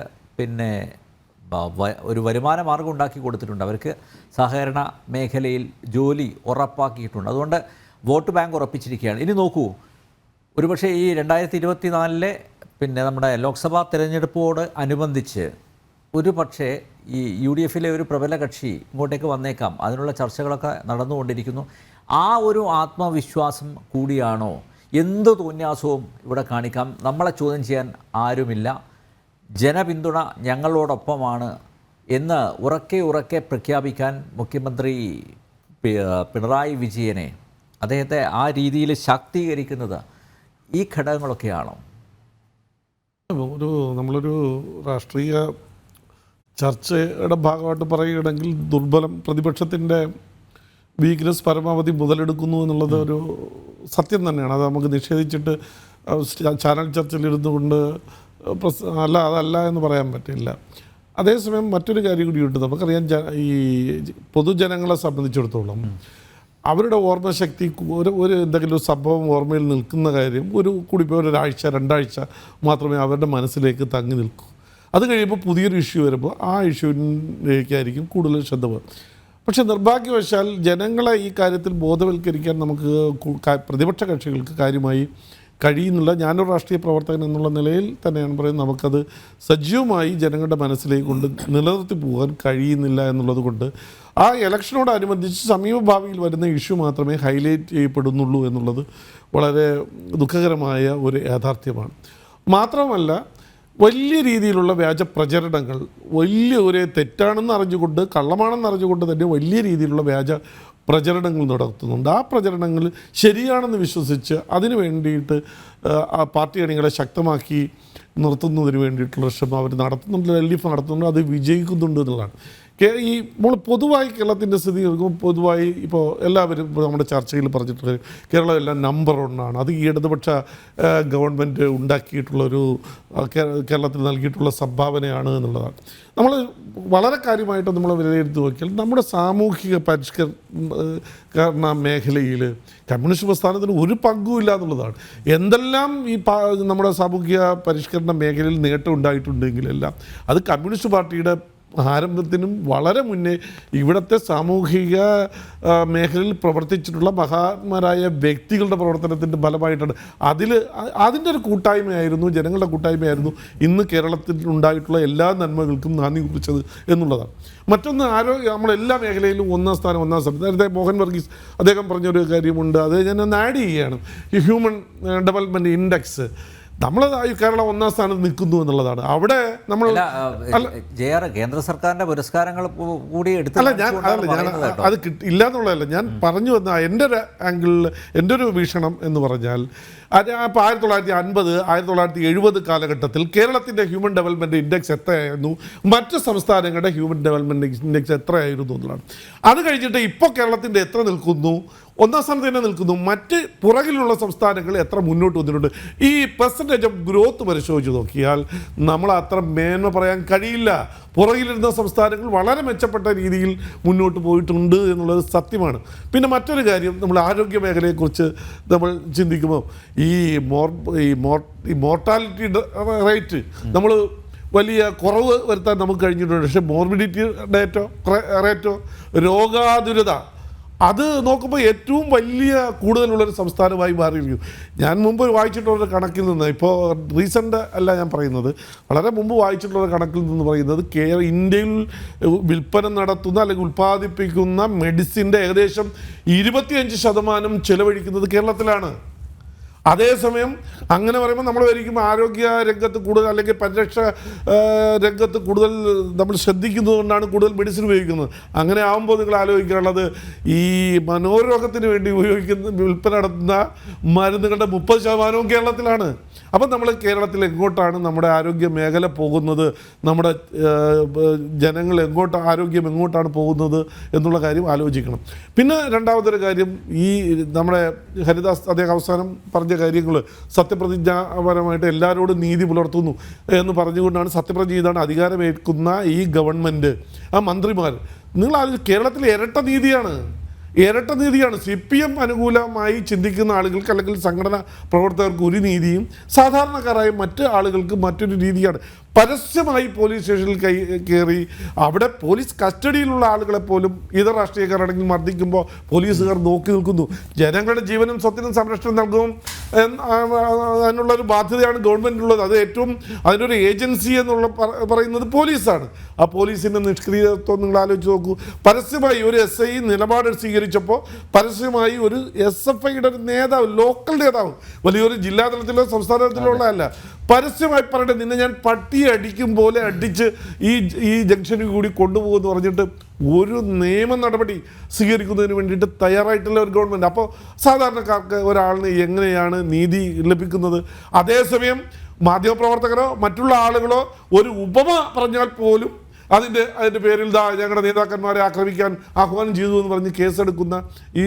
ഒരു വരുമാന മാർഗം ഉണ്ടാക്കി കൊടുത്തിട്ടുണ്ട്. അവർക്ക് സഹകരണ മേഖലയിൽ ജോലി ഉറപ്പാക്കിയിട്ടുണ്ട്. അതുകൊണ്ട് വോട്ട് ബാങ്ക് ഉറപ്പിച്ചിരിക്കുകയാണ്. ഇനി നോക്കൂ, ഒരുപക്ഷെ ഈ 2024 നമ്മുടെ ലോക്സഭാ തിരഞ്ഞെടുപ്പോട് അനുബന്ധിച്ച് ഒരു പക്ഷേ ഈ UDFിലെ ഒരു പ്രബല കക്ഷി ഇങ്ങോട്ടേക്ക് വന്നേക്കാം. അതിനുള്ള ചർച്ചകളൊക്കെ നടന്നുകൊണ്ടിരിക്കുന്നു. ആ ഒരു ആത്മവിശ്വാസം കൂടിയാണോ? എന്ത് തോന്യാസവും ഇവിടെ കാണിക്കാം, നമ്മളെ ചോദ്യം ചെയ്യാൻ ആരുമില്ല, ജനപിന്തുണ ഞങ്ങളോടൊപ്പമാണ് എന്ന് ഉറക്കെ പ്രഖ്യാപിക്കാൻ മുഖ്യമന്ത്രി പിണറായി വിജയനെ, അദ്ദേഹത്തെ ആ രീതിയിൽ ശാക്തീകരിക്കുന്നത് ഈ ഘടകങ്ങളൊക്കെയാണോ? നമ്മളൊരു രാഷ്ട്രീയ ചർച്ചയുടെ ഭാഗമായിട്ട് പറയുകയാണെങ്കിൽ ദുർബലം പ്രതിപക്ഷത്തിൻ്റെ വീക്ക്നെസ് പരമാവധി മുതലെടുക്കുന്നു എന്നുള്ളത് ഒരു സത്യം തന്നെയാണ്. അത് നമുക്ക് നിഷേധിച്ചിട്ട് ചാനൽ ചർച്ചയിലിരുന്നു കൊണ്ട് അതല്ല എന്ന് പറയാൻ പറ്റില്ല. അതേസമയം മറ്റൊരു കാര്യം കൂടിയുണ്ട്. നമുക്കറിയാം, ഈ പൊതുജനങ്ങളെ സംബന്ധിച്ചിടത്തോളം അവരുടെ ഓർമ്മശക്തി ഒരു എന്തെങ്കിലും ഒരു സംഭവം ഓർമ്മയിൽ നിൽക്കുന്ന കാര്യം കൂടിപ്പോയി 2 ആഴ്ച മാത്രമേ അവരുടെ മനസ്സിലേക്ക് തങ്ങി നിൽക്കൂ. അത് കഴിയുമ്പോൾ പുതിയൊരു ഇഷ്യൂ വരുമ്പോൾ ആ ഇഷ്യൂവിലേക്കായിരിക്കും കൂടുതൽ ശ്രദ്ധ പോകും. പക്ഷേ നിർഭാഗ്യവശാൽ ജനങ്ങളെ ഈ കാര്യത്തിൽ ബോധവൽക്കരിക്കാൻ നമുക്ക് പ്രതിപക്ഷ കക്ഷികൾക്ക് കാര്യമായി കഴിയുന്നില്ല. ഞാനൊരു രാഷ്ട്രീയ പ്രവർത്തകൻ എന്നുള്ള നിലയിൽ തന്നെയാണ് പറയുന്നത്, നമുക്കത് സജീവമായി ജനങ്ങളുടെ മനസ്സിലേക്ക് കൊണ്ട് നിലനിർത്തി പോകാൻ കഴിയുന്നില്ല എന്നുള്ളത് കൊണ്ട് ആ ഇലക്ഷനോടനുബന്ധിച്ച് സമീപഭാവിയിൽ വരുന്ന ഇഷ്യൂ മാത്രമേ ഹൈലൈറ്റ് ചെയ്യപ്പെടുന്നുള്ളൂ എന്നുള്ളത് വളരെ ദുഃഖകരമായ ഒരു യാഥാർത്ഥ്യമാണ്. മാത്രമല്ല, വലിയ രീതിയിലുള്ള വ്യാജ പ്രചരണങ്ങൾ, വലിയ ഒരു തെറ്റാണെന്ന് അറിഞ്ഞുകൊണ്ട്, കള്ളമാണെന്ന് അറിഞ്ഞുകൊണ്ട് തന്നെ വലിയ രീതിയിലുള്ള വ്യാജ പ്രചരണങ്ങൾ നടത്തുന്നുണ്ട്. ആ പ്രചരണങ്ങൾ ശരിയാണെന്ന് വിശ്വസിച്ച് അതിനു വേണ്ടിയിട്ട് പാർട്ടി അണികളെ ശക്തമാക്കി നിർത്തുന്നതിന് വേണ്ടിയിട്ടുള്ള ശ്രമം അവർ നടത്തുന്നുണ്ട്, LDF നടത്തുന്നുണ്ട്, അത് വിജയിക്കുന്നുണ്ട് എന്നുള്ളതാണ്. ഈ നമ്മൾ പൊതുവായി കേരളത്തിൻ്റെ സ്ഥിതി നോക്കുമ്പോൾ പൊതുവായി ഇപ്പോൾ എല്ലാവരും ഇപ്പോൾ നമ്മുടെ ചർച്ചയിൽ പറഞ്ഞിട്ടുള്ള കേരളം എല്ലാം നമ്പർ 1 അത് ഈ ഇടതുപക്ഷ ഗവൺമെൻറ് ഉണ്ടാക്കിയിട്ടുള്ളൊരു കേരളത്തിൽ നൽകിയിട്ടുള്ള സംഭാവനയാണ് എന്നുള്ളതാണ്. നമ്മൾ വളരെ കാര്യമായിട്ട് നമ്മൾ വിലയിരുത്തി നോക്കിയാൽ നമ്മുടെ സാമൂഹിക പരിഷ്കരണ മേഖലയിൽ കമ്മ്യൂണിസ്റ്റ് പ്രസ്ഥാനത്തിന് ഒരു പങ്കുമില്ല എന്നുള്ളതാണ്. എന്തെല്ലാം ഈ നമ്മുടെ സാമൂഹിക പരിഷ്കരണ മേഖലയിൽ നേട്ടം ഉണ്ടായിട്ടുണ്ടെങ്കിലെല്ലാം അത് കമ്മ്യൂണിസ്റ്റ് പാർട്ടിയുടെ ആരംഭത്തിനും വളരെ മുന്നേ ഇവിടുത്തെ സാമൂഹിക മേഖലയിൽ പ്രവർത്തിച്ചിട്ടുള്ള മഹാന്മാരായ വ്യക്തികളുടെ പ്രവർത്തനത്തിൻ്റെ ഫലമായിട്ടാണ്. അതിൻ്റെ ഒരു കൂട്ടായ്മയായിരുന്നു, ജനങ്ങളുടെ കൂട്ടായ്മയായിരുന്നു ഇന്ന് കേരളത്തിൽ ഉണ്ടായിട്ടുള്ള എല്ലാ നന്മകൾക്കും നാന്ദി കുറിച്ചത് എന്നുള്ളതാണ്. മറ്റൊന്ന് നമ്മളെല്ലാ മേഖലയിലും ഒന്നാം സ്ഥാനം. നേരത്തെ മോഹൻ വർഗീസ് അദ്ദേഹം പറഞ്ഞൊരു കാര്യമുണ്ട്, അത് ഞാൻ ഒന്ന് ആഡ് ചെയ്യുകയാണ്. ഈ ഹ്യൂമൻ ഡെവലപ്മെൻറ്റ് ഇൻഡെക്സ് നമ്മൾ കേരളം 1ാം സ്ഥാനത്ത് നിൽക്കുന്നു എന്നുള്ളതാണ്. അവിടെ നമ്മൾ കേന്ദ്ര സർക്കാരിന്റെ പുരസ്കാരങ്ങൾ കൂടി അത് ഇല്ല എന്നുള്ളതല്ല ഞാൻ പറഞ്ഞു വന്ന എൻ്റെ ഒരു ആംഗിളിൽ എൻ്റെ ഒരു വീക്ഷണം എന്ന് പറഞ്ഞാൽ അപ്പോൾ 1950 1970 കാലഘട്ടത്തിൽ കേരളത്തിൻ്റെ ഹ്യൂമൻ ഡെവലപ്മെൻറ്റ് ഇൻഡെക്സ് എത്രയായിരുന്നു, മറ്റ് സംസ്ഥാനങ്ങളുടെ ഹ്യൂമൻ ഡെവലപ്മെൻറ്റ് ഇൻഡെക്സ് എത്രയായിരുന്നു എന്നുള്ളതാണ്. അത് കഴിഞ്ഞിട്ട് ഇപ്പോൾ കേരളത്തിൻ്റെ എത്ര നിൽക്കുന്നു, 1ാം സ്ഥാനത്ത് തന്നെ നിൽക്കുന്നു. മറ്റ് പുറകിലുള്ള സംസ്ഥാനങ്ങൾ എത്ര മുന്നോട്ട് വന്നിട്ടുണ്ട്. ഈ പെർസെൻറ്റേജ് ഓഫ് ഗ്രോത്ത് പരിശോധിച്ച് നോക്കിയാൽ നമ്മൾ അത്ര മേന്മ പറയാൻ കഴിയില്ല. പുറകിലിരുന്ന സംസ്ഥാനങ്ങൾ വളരെ മെച്ചപ്പെട്ട രീതിയിൽ മുന്നോട്ട് പോയിട്ടുണ്ട് എന്നുള്ളത് സത്യമാണ്. പിന്നെ മറ്റൊരു കാര്യം, നമ്മൾ ആരോഗ്യ മേഖലയെക്കുറിച്ച് നമ്മൾ ചിന്തിക്കുമ്പോൾ ഈ മോർട്ടാലിറ്റി റേറ്റ് നമ്മൾ വലിയ കുറവ് വരുത്താൻ നമുക്ക് കഴിഞ്ഞിട്ടുണ്ട്. പക്ഷേ മോർബിഡിറ്റി റേറ്റോ രോഗാതുരത അത് നോക്കുമ്പോൾ ഏറ്റവും വലിയ കൂടുതലുള്ളൊരു സംസ്ഥാനമായി മാറിയിരിക്കും. ഞാൻ മുമ്പ് വായിച്ചിട്ടുള്ളൊരു കണക്കിൽ നിന്ന്, ഇപ്പോൾ റീസെൻ്റ് അല്ല ഞാൻ പറയുന്നത്, വളരെ മുമ്പ് വായിച്ചിട്ടുള്ള കണക്കിൽ നിന്ന് പറയുന്നത് ഇന്ത്യയിൽ വിൽപ്പന നടത്തുന്ന അല്ലെങ്കിൽ ഉൽപ്പാദിപ്പിക്കുന്ന മെഡിസിൻ്റെ ഏകദേശം 25% ചെലവഴിക്കുന്നത് കേരളത്തിലാണ്. അതേസമയം അങ്ങനെ പറയുമ്പോൾ നമ്മൾ ഒരിക്കലും ആരോഗ്യ രംഗത്ത് കൂടുതൽ അല്ലെങ്കിൽ പരിരക്ഷ രംഗത്ത് കൂടുതൽ നമ്മൾ ശ്രദ്ധിക്കുന്നതുകൊണ്ടാണ് കൂടുതൽ മെഡിസിൻ ഉപയോഗിക്കുന്നത്. അങ്ങനെ ആകുമ്പോൾ നിങ്ങൾ ആലോചിക്കാനുള്ളത് ഈ മനോരോഗത്തിന് വേണ്ടി വിൽപ്പന നടത്തുന്ന മരുന്നുകളുടെ 30% കേരളത്തിലാണ്. അപ്പം നമ്മൾ കേരളത്തിൽ എങ്ങോട്ടാണ് നമ്മുടെ ആരോഗ്യ മേഖല പോകുന്നത്, നമ്മുടെ ജനങ്ങൾ ആരോഗ്യം എങ്ങോട്ടാണ് പോകുന്നത് എന്നുള്ള കാര്യം ആലോചിക്കണം. പിന്നെ രണ്ടാമതൊരു കാര്യം, ഈ നമ്മുടെ ഹരിദാസ് അദ്ദേഹം അവസാനം പറഞ്ഞ കാര്യങ്ങൾ സത്യപ്രതിജ്ഞാപരമായിട്ട് എല്ലാവരോടും നീതി പുലർത്തുന്നു എന്ന് പറഞ്ഞുകൊണ്ടാണ് സത്യപ്രതിജ്ഞ ചെയ്താണ് അധികാരമേൽക്കുന്ന ഈ ഗവൺമെൻറ്, ആ മന്ത്രിമാർ. നിങ്ങൾ കേരളത്തിൽ ഇരട്ട നീതിയാണ്. CPM അനുകൂലമായി ചിന്തിക്കുന്ന ആളുകൾക്ക് അല്ലെങ്കിൽ സംഘടനാ പ്രവർത്തകർക്ക് ഒരു നീതിയും സാധാരണക്കാരായ മറ്റ് ആളുകൾക്ക് മറ്റൊരു രീതിയാണ്. പരസ്യമായി പോലീസ് സ്റ്റേഷനിൽ കയറി അവിടെ പോലീസ് കസ്റ്റഡിയിലുള്ള ആളുകളെ പോലും ഇതര രാഷ്ട്രീയക്കാരാണെങ്കിൽ മർദ്ദിക്കുമ്പോൾ പോലീസുകാർ നോക്കി നിൽക്കുന്നു. ജനങ്ങളുടെ ജീവനും സ്വത്തിനും സംരക്ഷണം നൽകും അതിനുള്ളൊരു ബാധ്യതയാണ് ഗവൺമെൻറ്റിനുള്ളത്. അത് ഏറ്റവും അതിനൊരു ഏജൻസി എന്നുള്ള പറയുന്നത് പോലീസാണ്. ആ പോലീസിൻ്റെ നിഷ്ക്രിയത്വം നിങ്ങൾ ആലോചിച്ച് നോക്കൂ. പരസ്യമായി ഒരു SI നിലപാട് സ്വീകരിച്ചപ്പോൾ പരസ്യമായി ഒരു SFIയുടെ ഒരു നേതാവ്, ലോക്കൽ നേതാവ്, വലിയൊരു ജില്ലാ തലത്തിലോ സംസ്ഥാന തലത്തിലോ ഉള്ളതല്ല, പരസ്യമായി പറയട്ടെ നിന്നെ ഞാൻ പട്ടിയെ അടിക്കും പോലെ അടിച്ച് ഈ ജംഗ്ഷനിൽ കൂടി കൊണ്ടുപോകുമെന്ന് പറഞ്ഞിട്ട് ഒരു നിയമ നടപടി സ്വീകരിക്കുന്നതിന് വേണ്ടിയിട്ട് തയ്യാറായിട്ടുള്ള ഒരു ഗവൺമെൻറ്. അപ്പോൾ സാധാരണക്കാർക്ക് ഒരാളിന് എങ്ങനെയാണ് നീതി ലഭിക്കുന്നത്? അതേസമയം മാധ്യമപ്രവർത്തകരോ മറ്റുള്ള ആളുകളോ ഒരു ഉപമ പറഞ്ഞാൽ പോലും അതിൻ്റെ പേരിൽ ഞങ്ങളുടെ നേതാക്കന്മാരെ ആക്രമിക്കാൻ ആഹ്വാനം ചെയ്തു എന്ന് പറഞ്ഞ് കേസെടുക്കുന്ന ഈ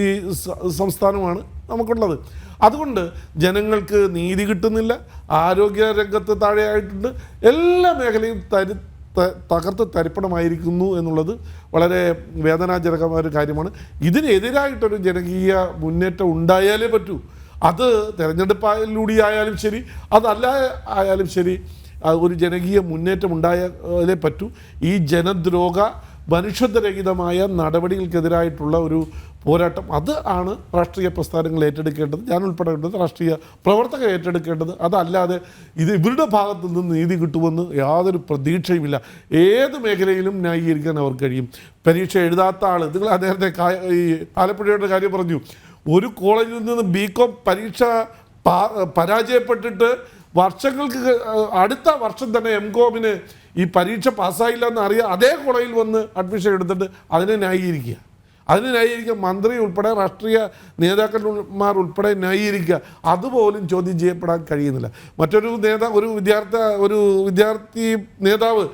സംസ്ഥാനമാണ് നമുക്കുള്ളത്. അതുകൊണ്ട് ജനങ്ങൾക്ക് നീതി കിട്ടുന്നില്ല, ആരോഗ്യ രംഗത്ത് താഴെയായിട്ടുണ്ട്, എല്ലാ മേഖലയും തകർത്ത് തരിപ്പണമായിരിക്കുന്നു എന്നുള്ളത് വളരെ വേദനാജനകമായ ഒരു കാര്യമാണ്. ഇതിനെതിരായിട്ടൊരു ജനകീയ മുന്നേറ്റം ഉണ്ടായാലേ പറ്റൂ. അത് തെരഞ്ഞെടുപ്പിലൂടെ ആയാലും ശരി, അതല്ല ആയാലും ശരി, ഒരു ജനകീയ മുന്നേറ്റം ഉണ്ടായാലേ പറ്റൂ. ഈ ജനദ്രോഹ മനുഷ്യത്വരഹിതമായ നടപടികൾക്കെതിരായിട്ടുള്ള ഒരു പോരാട്ടം അത് ആണ് രാഷ്ട്രീയ പ്രസ്ഥാനങ്ങൾ ഏറ്റെടുക്കേണ്ടത്, ഞാൻ ഉൾപ്പെടേണ്ടത്, രാഷ്ട്രീയ പ്രവർത്തകർ ഏറ്റെടുക്കേണ്ടത്. അതല്ലാതെ ഇവരുടെ ഭാഗത്തു നിന്ന് നീതി കിട്ടുമെന്ന് യാതൊരു പ്രതീക്ഷയുമില്ല. ഏത് മേഖലയിലും ന്യായീകരിക്കാൻ അവർക്ക് കഴിയും. പരീക്ഷ എഴുതാത്ത ആൾ, നിങ്ങൾ നേരത്തെ ഈ ആലപ്പുഴയുടെ കാര്യം പറഞ്ഞു, ഒരു കോളേജിൽ നിന്ന് BCom പരീക്ഷ പരാജയപ്പെട്ടിട്ട് വർഷങ്ങൾക്ക് അടുത്ത വർഷം തന്നെ MComന് ഈ പരീക്ഷ പാസ്സായില്ല എന്ന് അറിയാം, അതേ കോളേജിൽ വന്ന് അഡ്മിഷൻ എടുത്തിട്ട് അതിനെ ന്യായീകരിക്കുക. അതിന് ന്യായീകരിക്കുക മന്ത്രി ഉൾപ്പെടെ രാഷ്ട്രീയ നേതാക്കന്മാർ ഉൾപ്പെടെ ന്യായീകരിക്കുക, അതുപോലും ചോദ്യം ചെയ്യപ്പെടാൻ കഴിയുന്നില്ല. മറ്റൊരു ഒരു വിദ്യാർത്ഥി നേതാവ്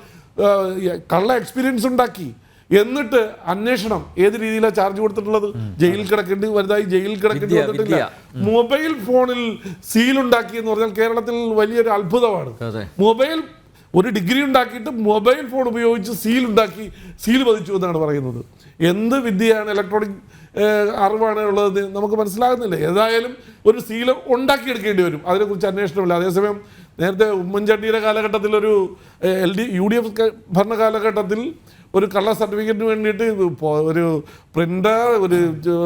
കള്ള എക്സ്പീരിയൻസ് ഉണ്ടാക്കി, എന്നിട്ട് അന്വേഷണം ഏത് രീതിയിലാണ് ചാർജ് കൊടുത്തിട്ടുള്ളത്? ജയിലിൽ കിടക്കേണ്ടി വലുതായി ജയിലിൽ കിടക്കേണ്ടി വന്നിട്ടില്ല. മൊബൈൽ ഫോണിൽ സീലുണ്ടാക്കി എന്ന് പറഞ്ഞാൽ കേരളത്തിൽ വലിയൊരു അത്ഭുതമാണ്. മൊബൈൽ ഒരു ഡിഗ്രി ഉണ്ടാക്കിയിട്ട് മൊബൈൽ ഫോൺ ഉപയോഗിച്ച് സീലുണ്ടാക്കി സീൽ പതിച്ചു എന്നാണ് പറയുന്നത്. എന്ത് വിദ്യയാണ്, ഇലക്ട്രോണിക് അറിവാണ് ഉള്ളത് നമുക്ക് മനസ്സിലാകുന്നില്ല. ഏതായാലും ഒരു സീൽ ഉണ്ടാക്കിയെടുക്കേണ്ടി വരും, അതിനെക്കുറിച്ച് അന്വേഷണമില്ല. അതേസമയം നേരത്തെ ഉമ്മൻചാണ്ടിയുടെ കാലഘട്ടത്തിൽ UDF ഭരണ കാലഘട്ടത്തിൽ ഒരു കള്ള സർട്ടിഫിക്കറ്റിന് വേണ്ടിയിട്ട് ഒരു പ്രിൻ്റർ,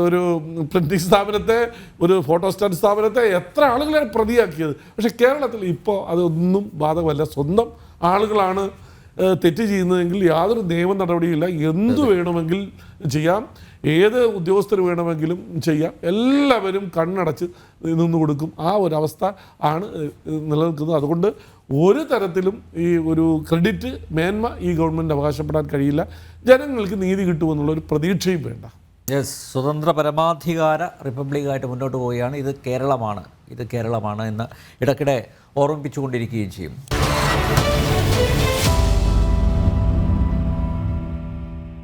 ഒരു പ്രിൻറ്റിംഗ് സ്ഥാപനത്തെ, ഒരു ഫോട്ടോസ്റ്റാറ്റ് സ്ഥാപനത്തെ എത്ര ആളുകളെയാണ് പ്രതിയാക്കിയത്. പക്ഷേ കേരളത്തിൽ ഇപ്പോൾ അതൊന്നും ബാധകമല്ല. സ്വന്തം ആളുകളാണ് തെറ്റ് ചെയ്യുന്നതെങ്കിൽ യാതൊരു നിയമ നടപടിയില്ല. എന്തു വേണമെങ്കിൽ ചെയ്യാം, ഏത് ഉദ്യോഗസ്ഥർ വേണമെങ്കിലും ചെയ്യാം, എല്ലാവരും കണ്ണടച്ച് നിന്ന് കൊടുക്കും. ആ ഒരവസ്ഥ ആണ് നിലനിൽക്കുന്നത്. അതുകൊണ്ട് ഒരു തരത്തിലും ഈ ഒരു ക്രെഡിറ്റ് മേന്മ ഈ ഗവൺമെൻറ് അവകാശപ്പെടാൻ കഴിയില്ല. ജനങ്ങൾക്ക് നീതി കിട്ടുമെന്നുള്ള ഒരു പ്രതീക്ഷയും വേണ്ട. സ്വതന്ത്ര പരമാധികാര റിപ്പബ്ലിക്കായിട്ട് മുന്നോട്ട് പോവുകയാണ്. ഇത് കേരളമാണ് എന്ന് ഇടയ്ക്കിടെ ഓർമ്മിപ്പിച്ചുകൊണ്ടിരിക്കുകയും ചെയ്യും.